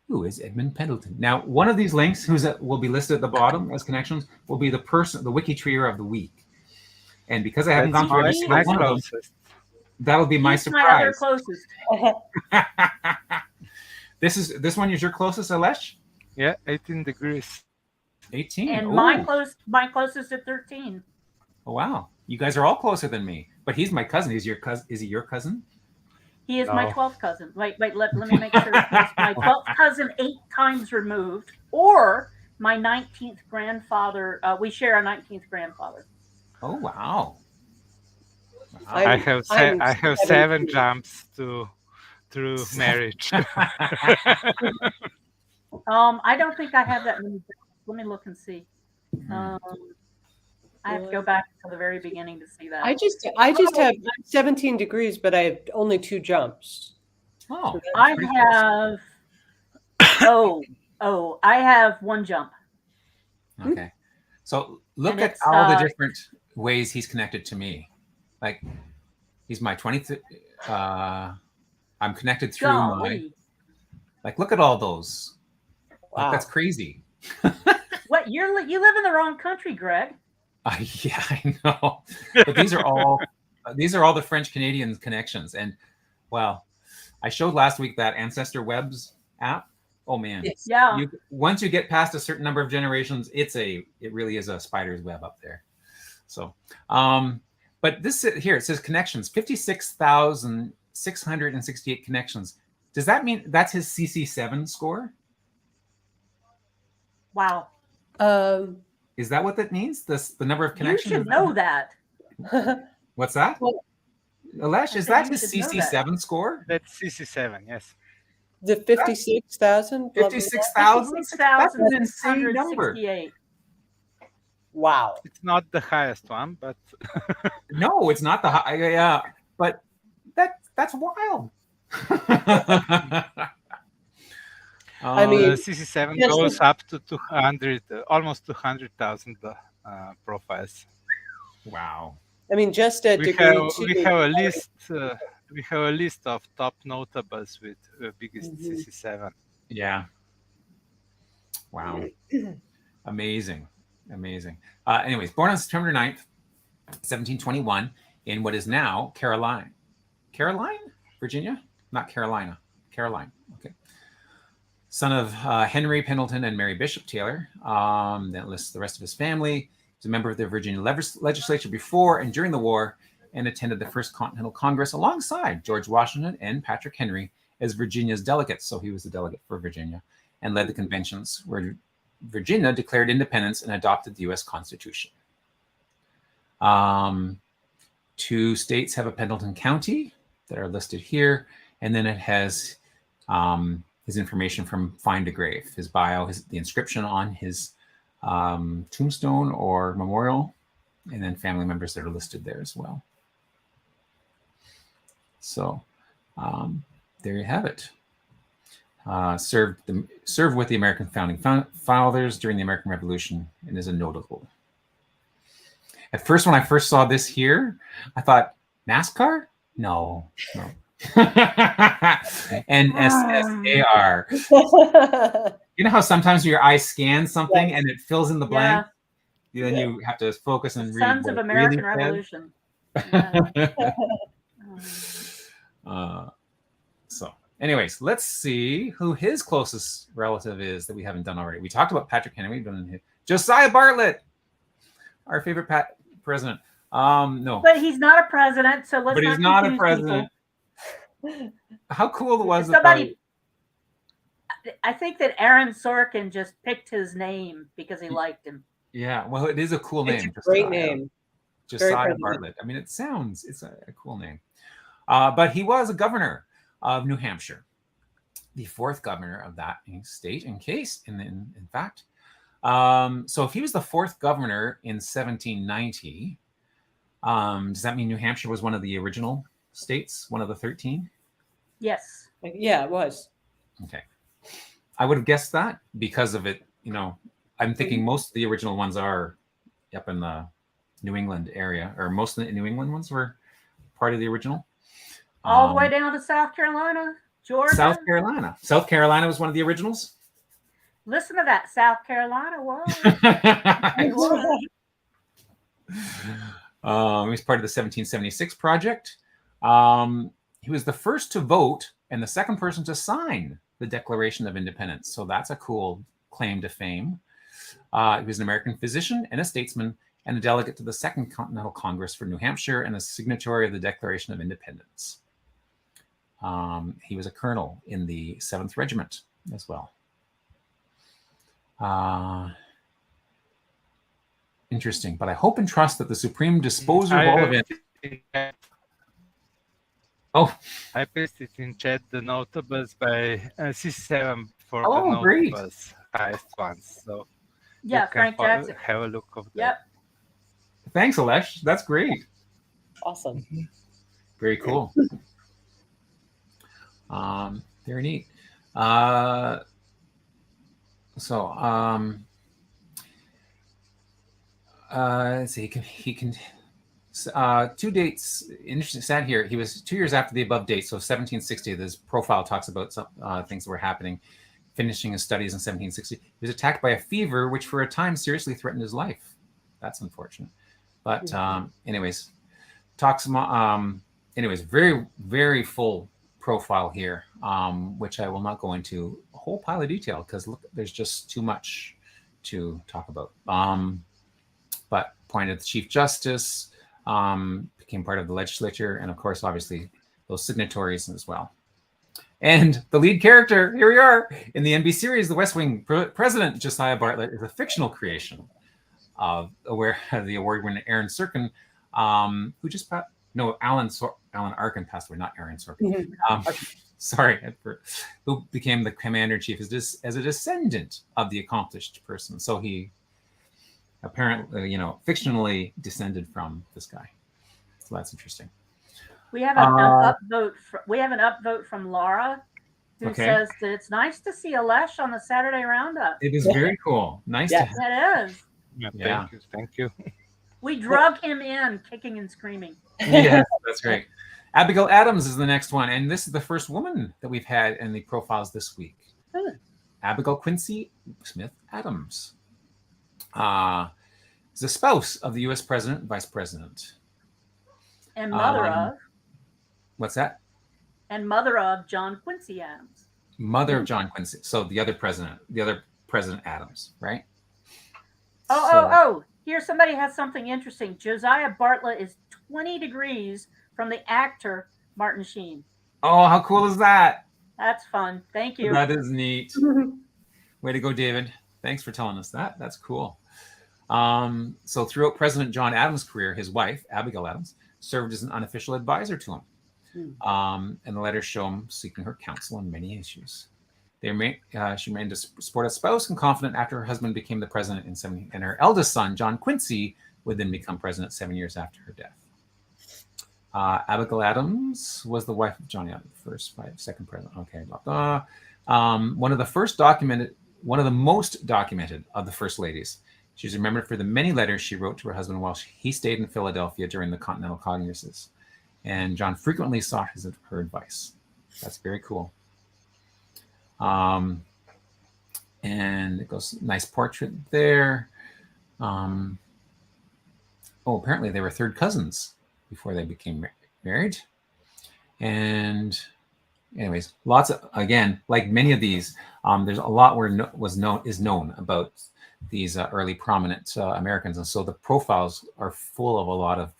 Who is Edmund Pendleton? Now, one of these links will be listed at the bottom as connections will be the WikiTree of the week. And because I haven't gone through every single one of them, that'll be my surprise. My other closest. This one is your closest, Alesh? Yeah, 18 degrees. 18. And my closest at 13. Oh, wow. You guys are all closer than me. But he's my cousin. Is he your cousin? He is my 12th cousin. Wait, let me make sure. He's my 12th cousin 8 times removed, or my 19th grandfather. We share a 19th grandfather. Oh, wow. I have 7 jumps through marriage. I don't think I have that many. Let me look and see. I have to go back to the very beginning to see that. I just have 17 degrees, but I have only 2 jumps. Oh, So I pretty close. have I have 1 jump. Okay. So look And at it's, all the different ways he's connected to me. Like he's my 20th. I'm connected through my. Golly. Like, look at all those. Like, Wow. that's crazy. What you live in the wrong country, Greg. Yeah, I know. But these are all the French Canadian connections. And well, I showed last week that Ancestor Webs app. Oh man. Yeah. Once you get past a certain number of generations, it really is a spider's web up there. So but this here, it says connections, 56,668 connections. Does that mean that's his CC7 score? Wow. Is that what that means? The number of connections? You should know that. What's that? Well, Alesh, is that his CC7 score? That's CC7, yes. The 56,000? 56,000? That's an insane number. 56,668. Wow. It's not the highest one, but No, it's not the high. Yeah, but that's wild. I mean, CC7 yes, goes up to 200, almost 200,000 profiles. Wow. I mean, just at We degree have, 2. we have a list. We have a list of top notables with biggest CC7. Yeah. Wow. Amazing. Anyways, born on September 9th, 1721, in what is now Caroline, Virginia? Not Carolina. Caroline. Okay. Son of Henry Pendleton and Mary Bishop Taylor. Then it lists the rest of his family. He's a member of the Virginia legislature before and during the war, and attended the First Continental Congress alongside George Washington and Patrick Henry as Virginia's delegates. So he was the delegate for Virginia, and led the conventions where Virginia declared independence and adopted the U.S. Constitution. 2 states have a Pendleton County that are listed here, and then it has his information from Find a Grave, his bio, the inscription on his tombstone or memorial, and then family members that are listed there as well. So there you have it. Served with the American founding fathers during the American Revolution, and is a notable. At first, when I first saw this here, I thought, NASCAR? No. NSSAR. You know how sometimes your eye scans something and it fills in the blank? Yeah. Then you have to focus and read. Sons of American Revolution. Yeah. So anyways, let's see who his closest relative is that we haven't done already. We talked about Patrick Henry. We've done Josiah Bartlett, our favorite president. No. But he's not a president, so let's. But he's not a president. How cool was it? Somebody. I think that Aaron Sorkin just picked his name because he liked him. Yeah, well, it is a cool name. It's a great name. Josiah Bartlett. I mean, it's a cool name. But he was a governor of New Hampshire, the 4th governor of that state, in fact. So if he was the 4th governor in 1790, does that mean New Hampshire was one of the original states, one of the 13? Yes. Yeah, it was. Okay. I would have guessed that because of it. I'm thinking most of the original ones are up in the New England area, or most of the New England ones were part of the original. All the way down to South Carolina, Georgia. South Carolina was one of the originals. Listen to that, South Carolina was. He was part of the 1776 project. He was the first to vote and the second person to sign the Declaration of Independence. So that's a cool claim to fame. He was an American physician and a statesman, and a delegate to the Second Continental Congress for New Hampshire, and a signatory of the Declaration of Independence. He was a colonel in the 7th Regiment as well. Interesting, but I hope and trust that the supreme disposer of all events. Oh, I pasted in chat the notables by CC7 for the notables, highest ones. So Yeah, Frank Jackson. Have a look of that. Yep. Thanks, Alesh. That's great. Awesome. Very cool. Very neat. Let's see. He can. Two dates. Interesting. Sad here. He was 2 years after the above date, so 1760. This profile talks about some things that were happening. Finishing his studies in 1760, he was attacked by a fever, which for a time seriously threatened his life. That's unfortunate. But anyways, very, very full profile here, which I will not go into a whole pile of detail because look, there's just too much to talk about. But appointed the Chief Justice, became part of the legislature, and of course, obviously, those signatories as well. And the lead character, here we are, in the NBC series, The West Wing, President Josiah Bartlett is a fictional creation of the award-winning Aaron Sorkin, who just Alan Arkin passed away, not Aaron Sorkin. Sorry, who became the commander-in-chief as a descendant of the accomplished person. So he apparently, fictionally descended from this guy. So that's interesting. We have an upvote. We have an upvote from Laura, who says that it's nice to see Alesh on the Saturday Roundup. It is very cool. Nice to have. It is. Yeah. Thank you. We drug him in, kicking and screaming. Yes, that's great. Abigail Adams is the next one, and this is the first woman that we've had in the profiles this week. Abigail Quincy Smith Adams is the spouse of the U.S. President and Vice President. And mother of. What's that? And mother of John Quincy Adams. Mother of John Quincy. So the other President Adams, right? Oh. Here, somebody has something interesting. Josiah Bartlett is 20 degrees from the actor Martin Sheen. Oh, how cool is that? That's fun. Thank you. That is neat. Way to go, David. Thanks for telling us that. That's cool. So throughout President John Adams' career, his wife, Abigail Adams, served as an unofficial advisor to him. And the letters show him seeking her counsel on many issues. She remained a supportive spouse and confident after her husband became the president in 70, and her eldest son, John Quincy, would then become president 7 years after her death. Abigail Adams was the wife of John Adams, second president. Okay, blah, blah. One of the most documented of the first ladies. She's remembered for the many letters she wrote to her husband while he stayed in Philadelphia during the Continental Congresses. And John frequently sought her advice. That's very cool. And it goes, nice portrait there. Apparently they were third cousins before they became married. And anyways, lots of, again, like many of these, there's a lot is known about these early prominent Americans. And so the profiles are full of a lot of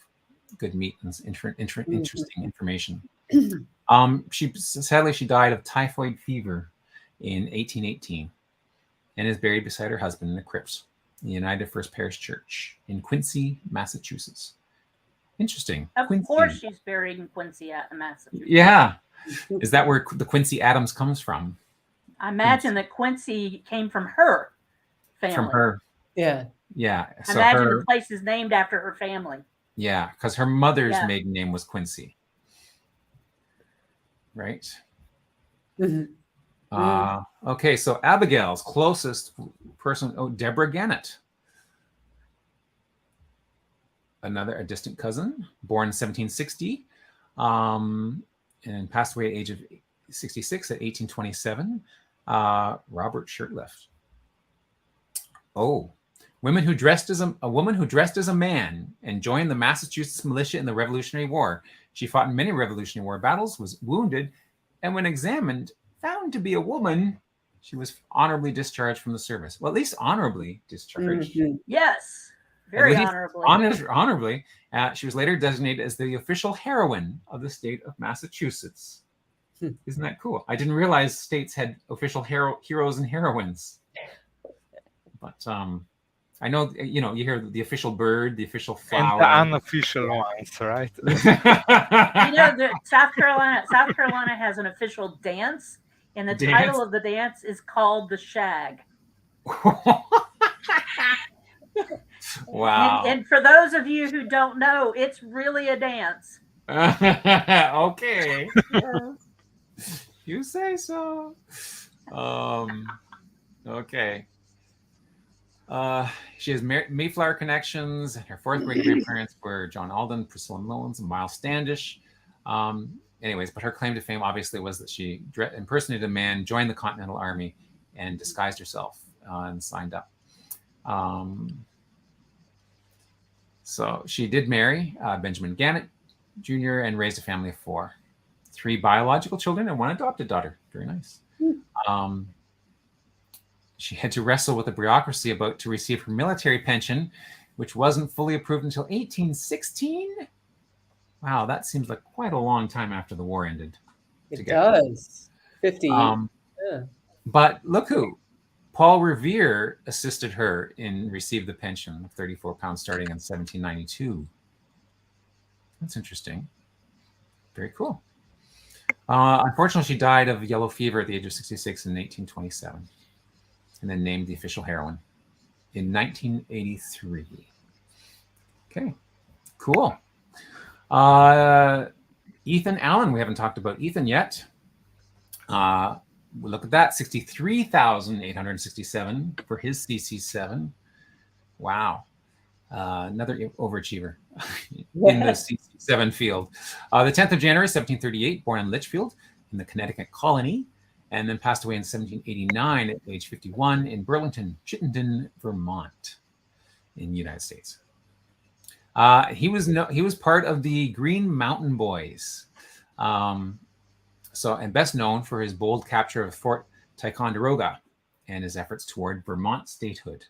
good meat and interesting information. Sadly, she died of typhoid fever in 1818 and is buried beside her husband in the crypt in the United First Parish Church in Quincy, Massachusetts. Interesting. Of course she's buried in Quincy, Massachusetts. Yeah. Is that where the Quincy Adams comes from? I imagine that Quincy came from her family. From her. Yeah. Yeah. I imagine the place is named after her family. Yeah, because her mother's maiden name was Quincy. Right? Okay, so Abigail's closest person, Deborah Gannett. A distant cousin, born in 1760, and passed away at the age of 66 at 1827. Robert Shurtleff. Oh, a woman who dressed as a man and joined the Massachusetts militia in the Revolutionary War. She fought in many Revolutionary War battles, was wounded, and when examined, found to be a woman, she was honorably discharged from the service. Well, at least honorably discharged. Yes, very honorably. Honorably. She was later designated as the official heroine of the state of Massachusetts. Isn't that cool? I didn't realize states had official heroes and heroines. But I know, you hear the official bird, the official flower. And the unofficial ones, right? South Carolina has an official dance, and the title of the dance is called the Shag. Wow. And for those of you who don't know, it's really a dance. Okay. You say so. Okay. She has Mayflower connections. Her fourth great grandparents were John Alden, Priscilla Mullins, and Miles Standish. Anyways, but her claim to fame obviously was that she impersonated a man, joined the Continental Army, and disguised herself and signed up. So she did marry Benjamin Gannett Jr. and raised a family of 4. 3 biological children and 1 adopted daughter. Very nice. She had to wrestle with the bureaucracy about to receive her military pension, which wasn't fully approved until 1816. Wow, that seems like quite a long time after the war ended. It does. 50 years. Yeah. But look who. Paul Revere assisted her in receive the pension of 34 pounds starting in 1792. That's interesting. Very cool. Unfortunately, she died of yellow fever at the age of 66 in 1827, and then named the official heroine in 1983. Okay, cool. Ethan Allen, we haven't talked about Ethan yet. Look at that, 63,867 for his CC7. Wow. Another overachiever in the CC7 field. The 10th of January, 1738, born in Litchfield in the Connecticut colony, and then passed away in 1789 at age 51 in Burlington, Chittenden, Vermont, in the United States. He was part of the Green Mountain Boys, and best known for his bold capture of Fort Ticonderoga and his efforts toward Vermont statehood.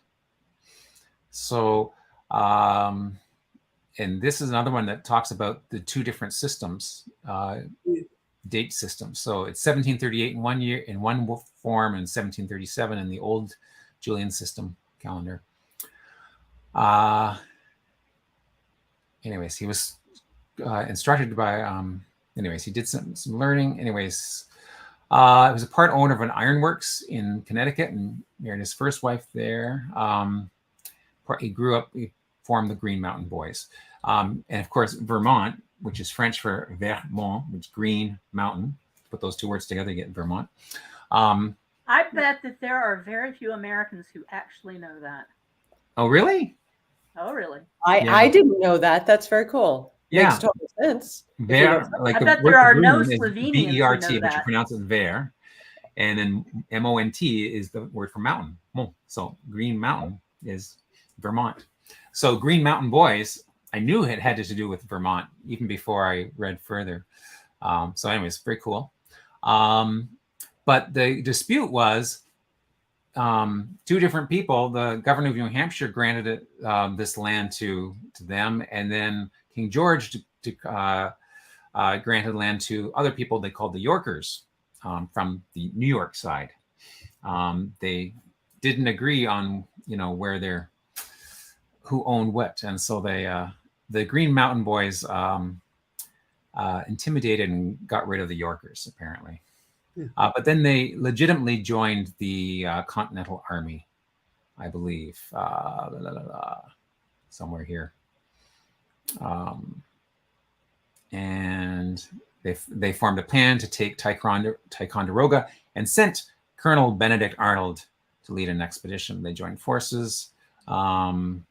So, and this is another one that talks about the 2 different systems, date systems. So it's 1738 in one year in one form, and 1737 in the old Julian system calendar. Anyways, he was instructed by. Anyways, he did some learning. Anyways, he was a part owner of an ironworks in Connecticut and married his first wife there. He grew up. He formed the Green Mountain Boys, and of course Vermont, which is French for Vermont, which is Green Mountain. Put those 2 words together, you get Vermont. I bet that there are very few Americans who actually know that. Oh, really? Oh, really? I didn't know that. That's very cool. Yeah. Makes total sense. Ver, like I bet there are no Slovenians who Bert, know but you that. pronounce it Ver. And then Mont is the word for mountain. So Green Mountain is Vermont. So Green Mountain Boys, I knew it had to do with Vermont even before I read further. So anyways, very cool. But the dispute was 2 different people. The governor of New Hampshire granted it, this land to them, and then King George granted land to other people they called the Yorkers from the New York side. They didn't agree on where who owned what, and so they the Green Mountain Boys intimidated and got rid of the Yorkers apparently. But then they legitimately joined the Continental Army, I believe, somewhere here. And they formed a plan to take Ticonderoga and sent Colonel Benedict Arnold to lead an expedition. They joined forces. They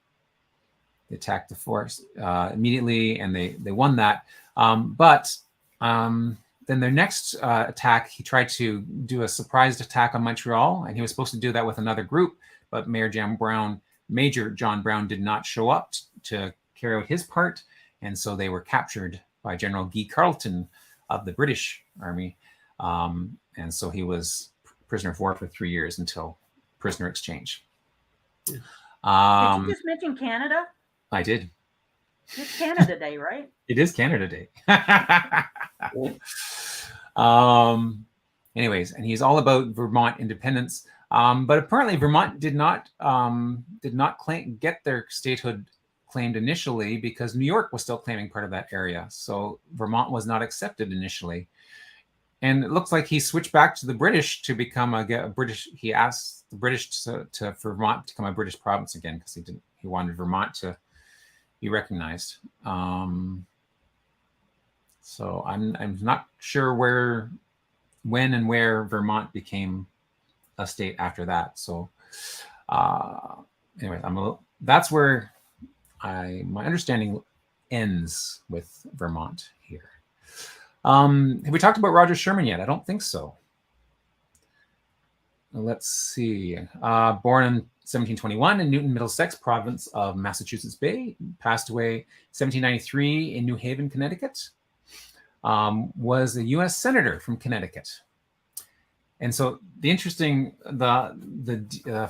attacked the force immediately, and they won that. But then their next attack, he tried to do a surprise attack on Montreal, and he was supposed to do that with another group, but Major John Brown did not show up to carry out his part, and so they were captured by General Guy Carleton of the British Army, and so he was prisoner of war for 3 years until prisoner exchange. Did you just mention Canada? I did. It's Canada Day, right? It is Canada Day. Anyways, and he's all about Vermont independence. But apparently Vermont did not get their statehood claimed initially because New York was still claiming part of that area. So Vermont was not accepted initially. And it looks like he switched back to the British to become a British. He asked the British for Vermont to become a British province again because he wanted Vermont to be recognized. So I'm not sure when and where Vermont became a state after that. So anyway, that's where my understanding ends with Vermont here. Have we talked about Roger Sherman yet? I don't think so. Let's see. Born in 1721 in Newton, Middlesex, province of Massachusetts Bay. Passed away 1793 in New Haven, Connecticut. Was a U.S. senator from Connecticut. And so the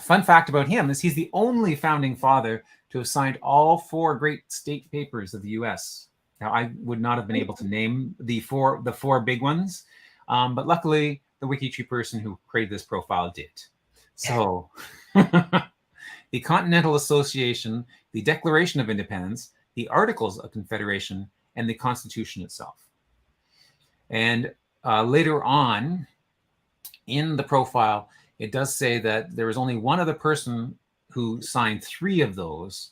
fun fact about him is he's the only founding father to have signed all 4 great state papers of the U.S. Now, I would not have been able to name the four big ones, but luckily the WikiTree person who created this profile did. So the Continental Association, the Declaration of Independence, the Articles of Confederation, and the Constitution itself. And later on in the profile, it does say that there was only one other person who signed 3 of those.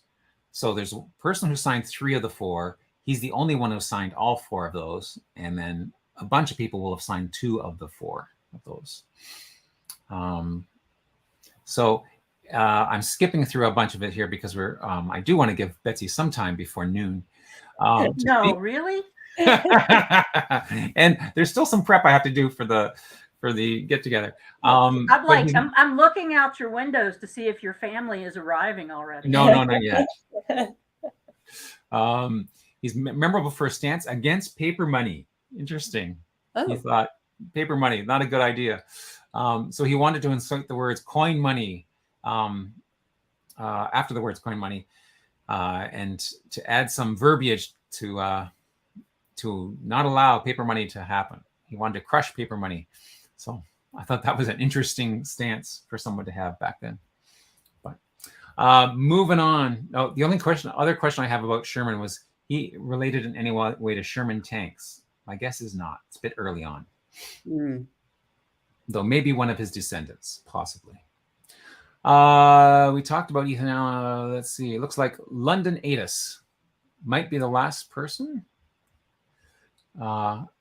So there's a person who signed 3 of the 4. He's the only one who signed all 4 of those. And then a bunch of people will have signed 2 of the 4 of those. So I'm skipping through a bunch of it here because I do want to give Betsy some time before noon. No, really? And there's still some prep I have to do for the get together. I'm looking out your windows to see if your family is arriving already. No, not yet. He's memorable for a stance against paper money. Interesting. Oh. He thought paper money, not a good idea. So he wanted to insert the words coin money after the words coin money, and to add some verbiage to not allow paper money to happen. He wanted to crush paper money. So I thought that was an interesting stance for someone to have back then. But moving on. Oh, the other question I have about Sherman was he related in any way to Sherman tanks. My guess is not. It's a bit early on. Though maybe one of his descendants, possibly. We talked about Ethan Allen. Let's see. It looks like London Atis might be the last person.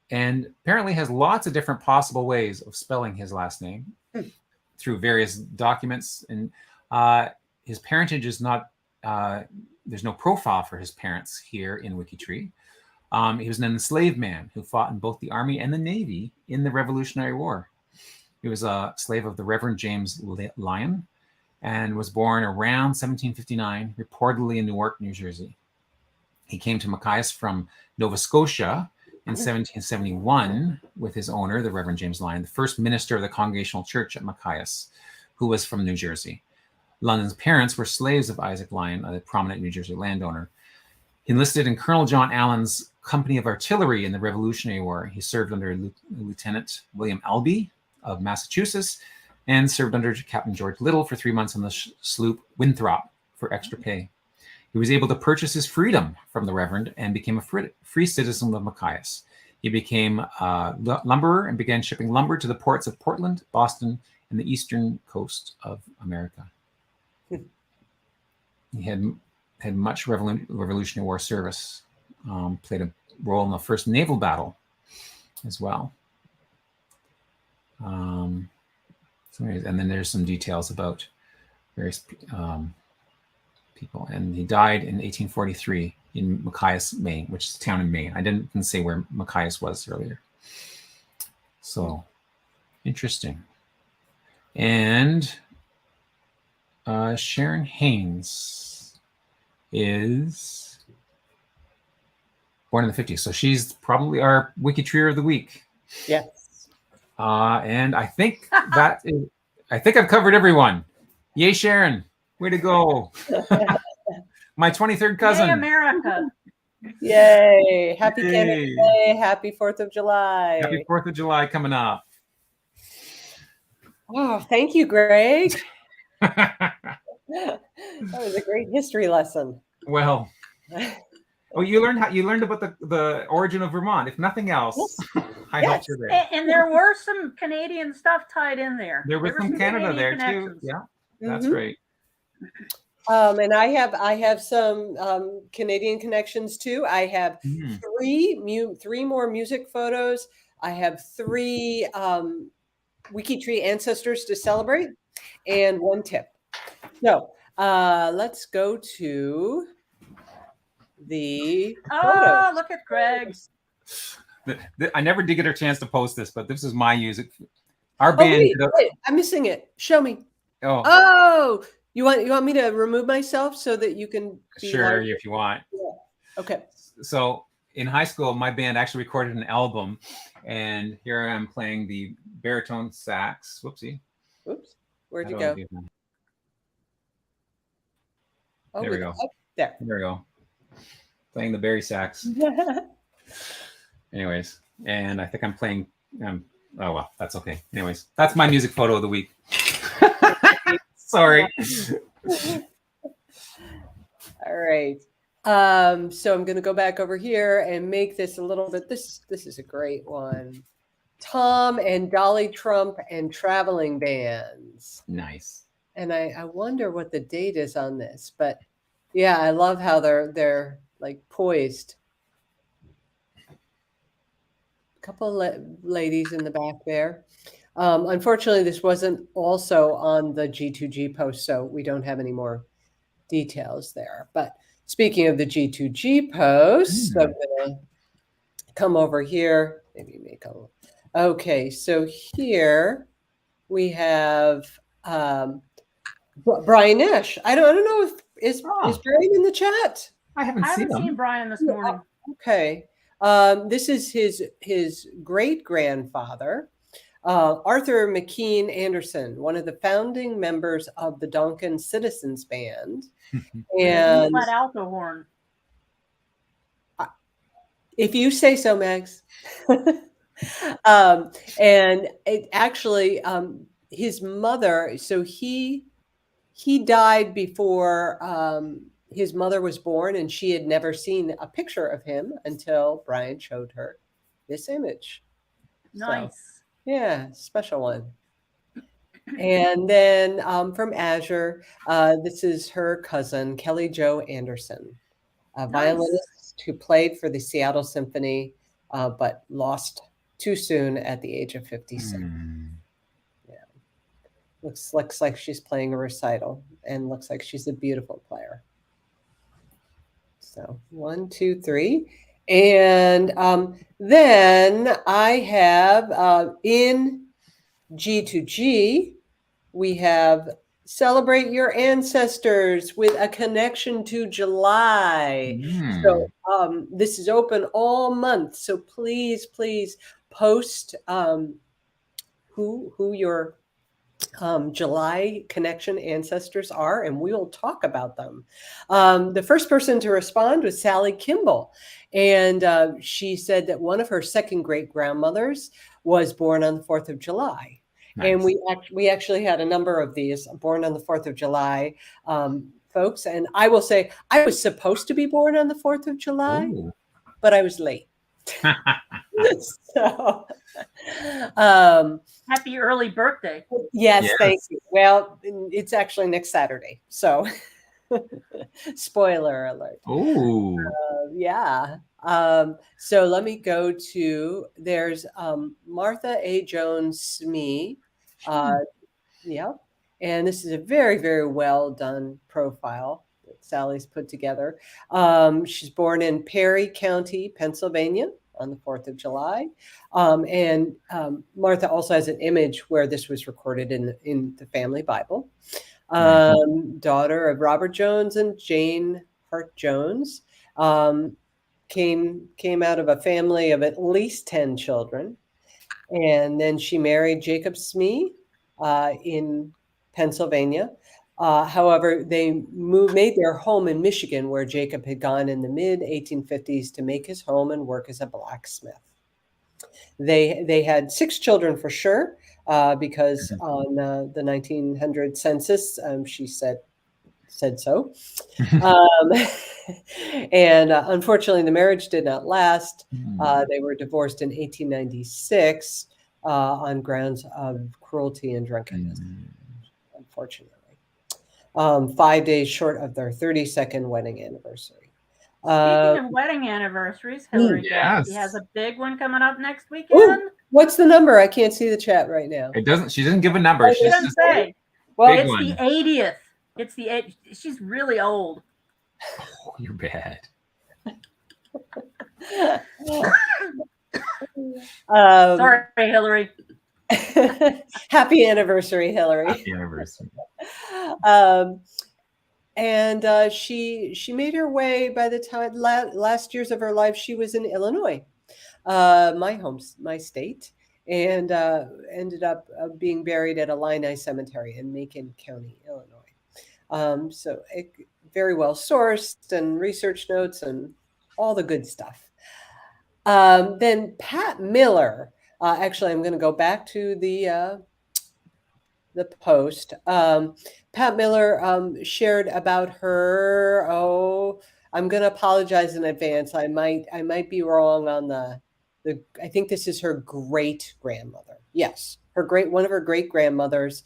And apparently has lots of different possible ways of spelling his last name through various documents. And his parentage is not, there's no profile for his parents here in WikiTree. He was an enslaved man who fought in both the Army and the Navy in the Revolutionary War. He was a slave of the Reverend James Lyon and was born around 1759, reportedly in Newark, New Jersey. He came to Machias from Nova Scotia in 1771 with his owner, the Reverend James Lyon, the first minister of the Congregational Church at Machias, who was from New Jersey. London's parents were slaves of Isaac Lyon, a prominent New Jersey landowner. He enlisted in Colonel John Allen's company of artillery in the Revolutionary War. He served under Lieutenant William Albee of Massachusetts and served under Captain George Little for 3 months on the sloop Winthrop for extra pay. He was able to purchase his freedom from the Reverend and became a free citizen of Machias. He became a lumberer and began shipping lumber to the ports of Portland, Boston, and the eastern coast of America. He had much Revolutionary War service, played a role in the first naval battle as well. And then there's some details about various people. And he died in 1843 in Machias, Maine, which is a town in Maine. I didn't say where Machias was earlier. So interesting. And Sharon Haynes is born in the 50s. So she's probably our WikiTreeer of the week. Yes. And I think I think I've covered everyone. Yay, Sharon. Way to go. My 23rd cousin. Yay, America. Yay. Happy Canada Day. Happy 4th of July. Happy 4th of July coming up. Oh, thank you, Greg. That was a great history lesson. Well, you learned about the origin of Vermont, if nothing else. Yes. I helped you there. And there were some Canadian stuff tied in there. There was some Canada Canadian there too. connections. Yeah, that's right. And I have some Canadian connections too. I have Hmm. three more music photos. I have 3 WikiTree ancestors to celebrate, and 1 tip. So let's go to the photos. Oh, look at Greg's. I never did get a chance to post this, but this is my music. Our Oh, band. wait, I'm missing it. Show me. Oh, Oh, you want me to remove myself so that you can be sure, larger? if you want. Yeah. Okay. So in high school, my band actually recorded an album, and here I am playing the baritone sax. Whoopsie. Oops. Where'd How you do I go? do that? Oh, There we go. There. There we go. Playing the bari sax. Anyways, and I think I'm playing. Oh well, that's okay. Anyways, that's my music photo of the week. Sorry. All right. So I'm going to go back over here and make this a little bit. This is a great one. Tom and Dolly Trump and traveling bands. Nice. And I wonder what the date is on this, but yeah, I love how they're like poised. A couple ladies in the back there. Unfortunately, this wasn't also on the G2G post, so we don't have any more details there. But speaking of the G2G posts, I'm going to come over here. Maybe make a. Okay, so here we have Brian Nash. I don't know if is Brian in the chat. I haven't seen Brian this morning. Okay, this is his great grandfather. Arthur McKean Anderson, one of the founding members of the Donkin Citizens Band. And flat alto horn. If you say so, Mags. And it actually, his mother, so he died before his mother was born, and she had never seen a picture of him until Brian showed her this image. Nice. So, yeah, special one. And then from Azure, this is her cousin, Kelly Jo Anderson, a violinist who played for the Seattle Symphony, but lost too soon at the age of 56. Yeah. Looks like she's playing a recital, and looks like she's a beautiful player. So 1, 2, 3. And then I have in G2G, we have celebrate your ancestors with a connection to July. So this is open all month. So please post who your July connection ancestors are, and we will talk about them. The first person to respond was Sally Kimball, and she said that one of her second great grandmothers was born on the 4th of July. Nice. And we actually had a number of these born on the 4th of July folks. And I will say I was supposed to be born on the 4th of July, but I was late. So, happy early birthday. Yes, thank you. Well, it's actually next Saturday. So spoiler alert. Oh, yeah. So let me go to, there's Martha A. Jones Smee. Yeah. And this is a very, very well done profile that Sally's put together. She's born in Perry County, Pennsylvania on the 4th of July. And Martha also has an image where this was recorded in the family Bible. Daughter of Robert Jones and Jane Hart Jones. Came out of a family of at least 10 children. And then she married Jacob Smee in Pennsylvania. However, they made their home in Michigan, where Jacob had gone in the mid-1850s to make his home and work as a blacksmith. They had 6 children for sure, because on the 1900 census, she said so. And unfortunately, the marriage did not last. They were divorced in 1896 on grounds of cruelty and drunkenness, unfortunately. 5 days short of their 32nd wedding anniversary. Speaking of wedding anniversaries, Hillary Gadsby Yes. has a big one coming up next Ooh, weekend. what's the number? I can't see the chat right now. She doesn't give a number. She She's doesn't just say. Well, big It's one. the 80th. It's the 80th. She's really old. Oh, you're bad. Sorry, Hillary. Happy anniversary, Hillary. Happy anniversary. And she made her way by the time last years of her life. She was in Illinois, my state, and ended up being buried at Illini Cemetery in Macon County, Illinois. So very well sourced and research notes and all the good stuff. Then Pat Miller. Actually, I'm going to go back to the post. Pat Miller shared about her. Oh, I'm going to apologize in advance. I might be wrong on the. I think this is her great grandmother. Yes, one of her great grandmothers,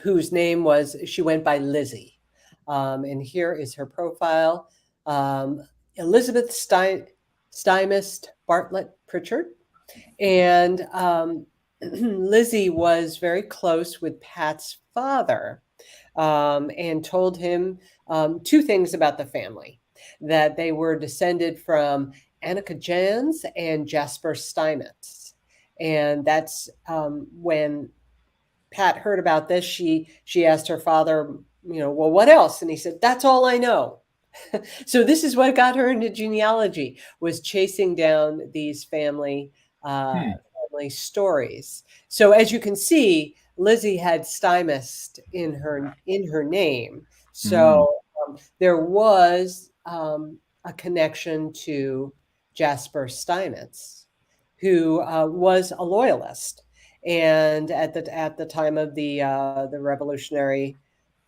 whose name she went by Lizzie. And here is her profile. Elizabeth Stymist Bartlett Pritchard. And Lizzie was very close with Pat's father, and told him two things about the family: that they were descended from Annika Jans and Jasper Steinmetz. And that's when Pat heard about this, she asked her father, well, what else? And he said, that's all I know. So this is what got her into genealogy, was chasing down these family stories. So as you can see, Lizzie had Stymist in her name. So there was a connection to Jasper Steinmetz, who was a loyalist, and at the time of the Revolutionary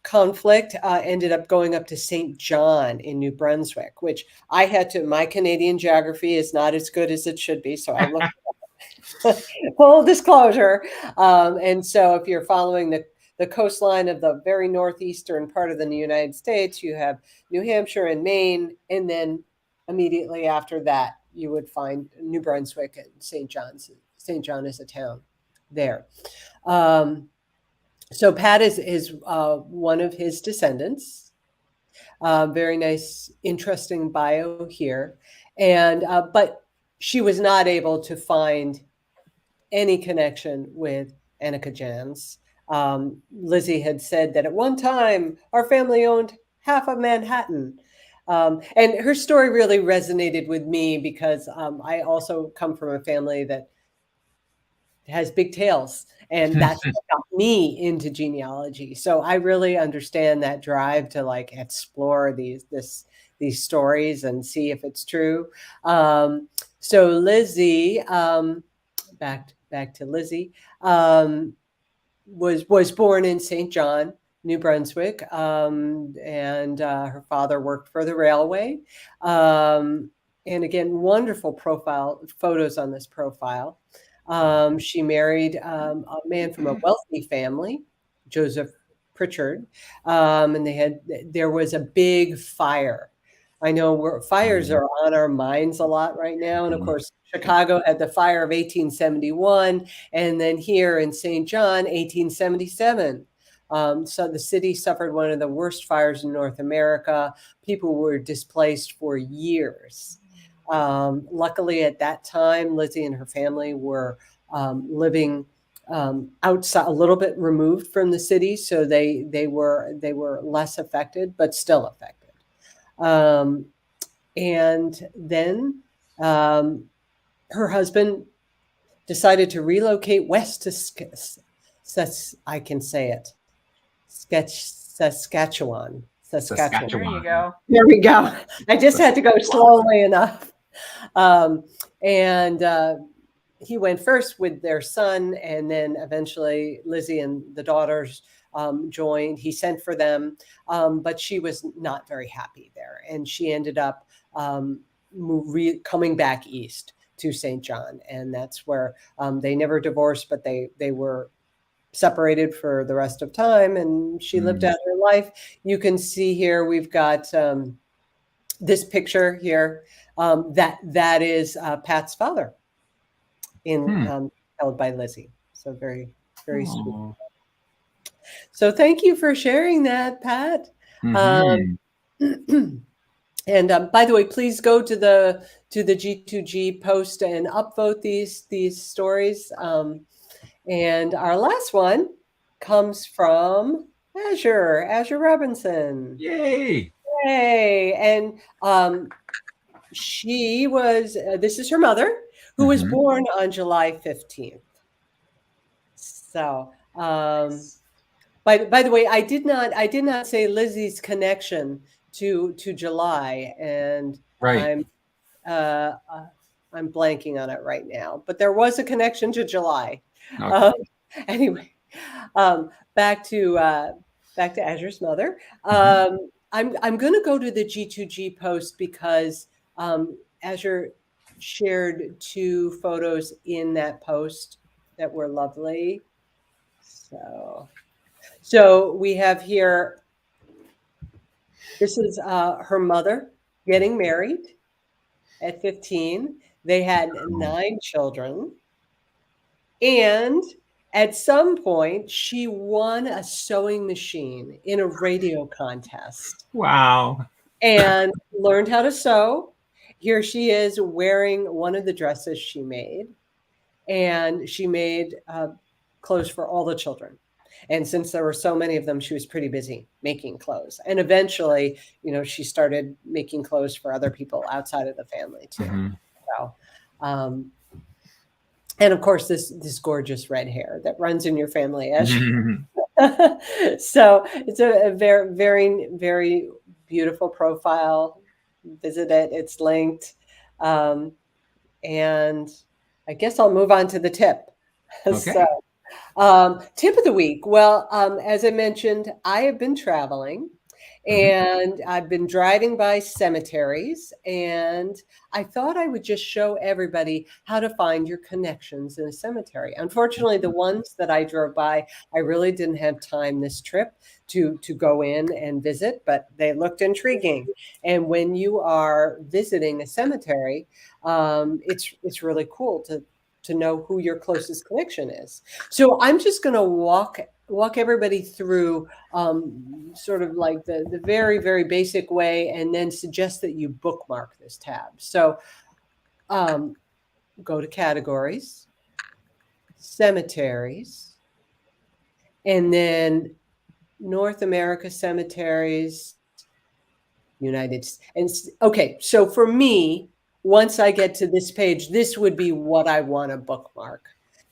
conflict, ended up going up to St. John in New Brunswick, which I had to. My Canadian geography is not as good as it should be, so I looked. Full disclosure. And so if you're following the coastline of the very northeastern part of the United States, you have New Hampshire and Maine, and then immediately after that, you would find New Brunswick and St. John is a town there. So Pat is one of his descendants. Very nice, interesting bio here. And but she was not able to find any connection with Annika Jans. Lizzie had said that at one time our family owned half of Manhattan. And her story really resonated with me because I also come from a family that has big tails, and that's what got me into genealogy. So I really understand that drive to like explore these stories and see if it's true. So Lizzie, back to Lizzie, was born in St. John, New Brunswick, and her father worked for the railway. And again, wonderful photos on this profile. She married a man from a wealthy family, Joseph Pritchard, and there was a big fire. I know fires are on our minds a lot right now. And of course, Chicago had the fire of 1871, and then here in St. John, 1877. So the city suffered one of the worst fires in North America. People were displaced for years. Luckily, at that time, Lizzie and her family were living outside, a little bit removed from the city, so they were less affected, but still affected. And then her husband decided to relocate west to I can say it, Saskatchewan. There you go. There we go. I just had to go slowly enough. And he went first with their son, and then eventually Lizzie and the daughters joined. He sent for them, but she was not very happy there, and she ended up coming back east to St. John, and that's where they never divorced, but they were separated for the rest of time, and she lived out her life. You can see here we've got this picture here. That is Pat's father, held by Lizzie. So very, very sweet. So thank you for sharing that, Pat. And by the way, please go to the G2G post and upvote these stories. And our last one comes from Azure Robinson. Yay! Yay! And she was. This is her mother, who was born on July 15th. So. By the way, I did not say Lizzie's connection to July, and right. I'm blanking on it right now. But there was a connection to July. Okay. Anyway, back to Azure's mother. I'm going to go to the G2G post because Azure shared 2 photos in that post that were lovely. So we have here, this is her mother getting married at 15. They had 9 children. And at some point, she won a sewing machine in a radio contest. Wow. And learned how to sew. Here she is wearing one of the dresses she made. And she made clothes for all the children. And since there were so many of them, she was pretty busy making clothes. And eventually, she started making clothes for other people outside of the family too. So, and of course, this gorgeous red hair that runs in your family. So it's a very, very, very beautiful profile. Visit it. It's linked. And I guess I'll move on to the tip. Okay. So, tip of the week. Well, as I mentioned, I have been traveling and I've been driving by cemeteries, and I thought I would just show everybody how to find your connections in a cemetery. Unfortunately, the ones that I drove by, I really didn't have time this trip to go in and visit, but they looked intriguing. And when you are visiting a cemetery, it's really cool to know who your closest connection is. So I'm just going to walk everybody through sort of like the very, very basic way, and then suggest that you bookmark this tab. So go to categories, cemeteries, and then North America cemeteries, United States. And okay, so for me, once I get to this page, this would be what I want to bookmark,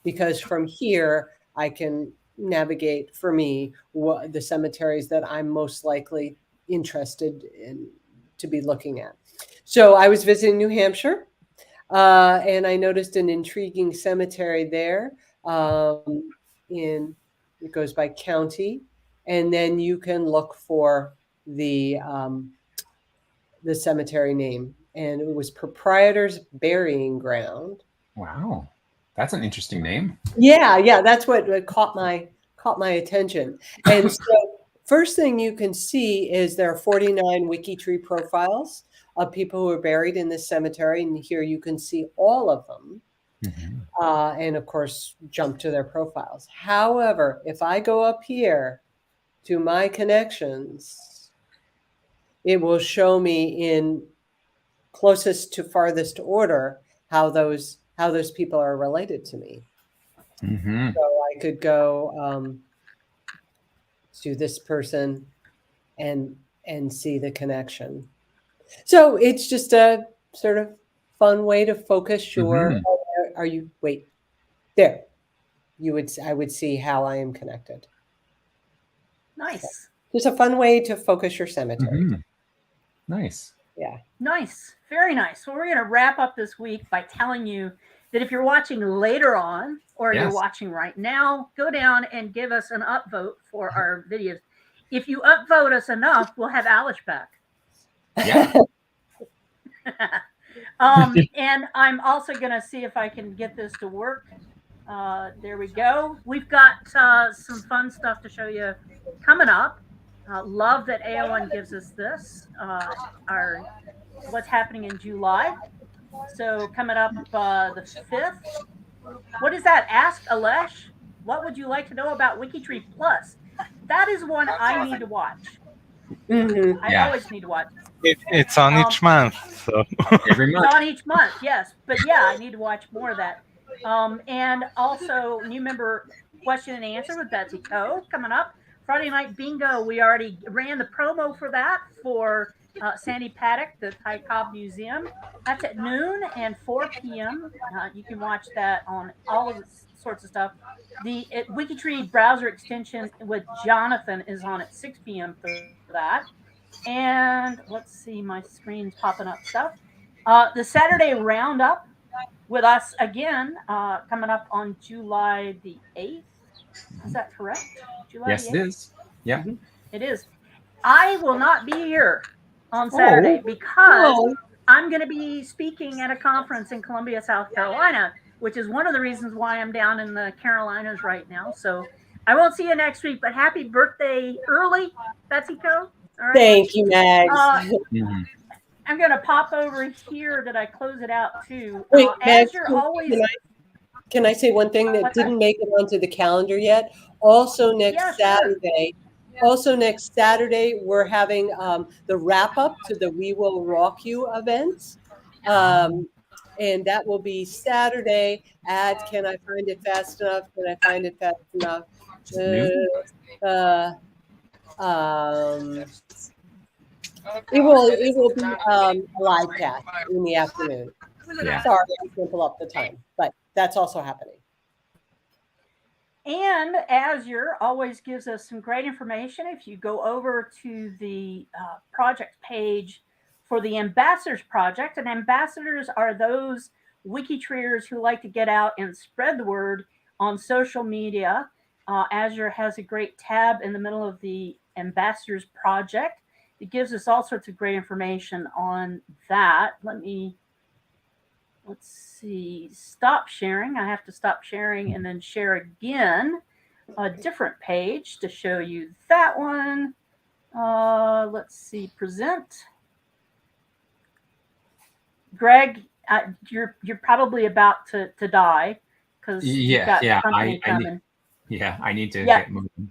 because from here I can navigate, for me, what the cemeteries that I'm most likely interested in to be looking at. So I was visiting New Hampshire, and I noticed an intriguing cemetery there. It goes by county, and then you can look for the cemetery name. And it was Proprietor's Burying Ground. Wow, that's an interesting name. Yeah, that's what caught my attention. And so, first thing you can see is there are 49 WikiTree profiles of people who are buried in this cemetery, and here you can see all of them. And of course, jump to their profiles. However, if I go up here to my connections, it will show me in closest to farthest order how those people are related to me. So I could go to this person and see the connection. So it's just a sort of fun way to focus your. Are you wait there? I would see how I am connected. Nice. So just a fun way to focus your cemetery. Nice. Yeah. Nice. Very nice. Well, we're going to wrap up this week by telling you that if you're watching later on, or you're watching right now, go down and give us an upvote for our videos. If you upvote us enough, we'll have Alice back. Yeah. And I'm also going to see if I can get this to work. There we go. We've got some fun stuff to show you coming up. Love that AON gives us this. Our what's happening in July. So coming up the 5th. What is that? Ask Alesh. What would you like to know about WikiTree Plus? That is one I need to watch. Mm-hmm. I always need to watch. It's on each month, so Every month. It's on each month, yes. But yeah, I need to watch more of that. And also, new member question and answer with Betsy Coe coming up. Friday night bingo. We already ran the promo for that for Sandy Paddock, the Ty Cobb Museum. That's at noon and 4 p.m. You can watch that on all of this sorts of stuff. The WikiTree browser extension with Jonathan is on at 6 p.m. for that. And let's see, my screen's popping up stuff. The Saturday Roundup with us again, coming up on July the 8th. Is that correct? July Yes, the 8th? it is. Yeah. It is. I will not be here on Saturday because I'm going to be speaking at a conference in Columbia, South Carolina, which is one of the reasons why I'm down in the Carolinas right now. So I won't see you next week, but happy birthday early, Betsy Coe. All right. Thank you, Mags. I'm going to pop over here. Did I close it out too? Wait, Mags, as you're always. Can I say one thing that didn't make it onto the calendar yet? Also next Saturday. Also next Saturday, we're having the wrap up to the We Will Rock You event. And that will be Saturday at, can I find it fast enough? Can I find it fast enough? It will be a live cast in the afternoon. Yeah. Sorry, I can't pull up the time, but that's also happening. And Azure always gives us some great information. If you go over to the project page for the Ambassadors Project, and ambassadors are those WikiTreeers who like to get out and spread the word on social media. Azure has a great tab in the middle of the Ambassadors Project. It gives us all sorts of great information on that. Let's see, stop sharing. I have to stop sharing and then share again a different page to show you that one. Let's see, present. Greg, you're probably about to die because you've got company coming. I need to get moving.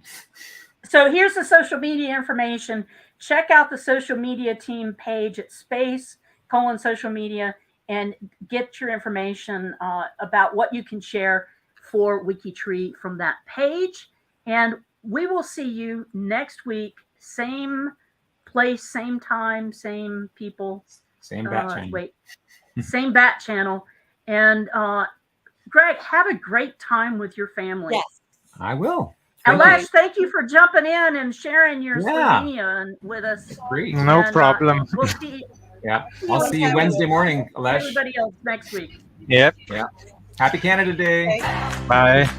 So here's the social media information. Check out the social media team page at space:social media and get your information about what you can share for WikiTree from that page. And we will see you next week. Same place, same time, same people. Same bat channel. Same bat channel. And Greg, have a great time with your family. Yes, I will. Alesh, thank you for jumping in and sharing your Slovenia with us. Great. No problem. We'll see. I'll see you Wednesday morning, Alesh. Everybody else next week. Yep. Yeah. Happy Canada Day. Bye.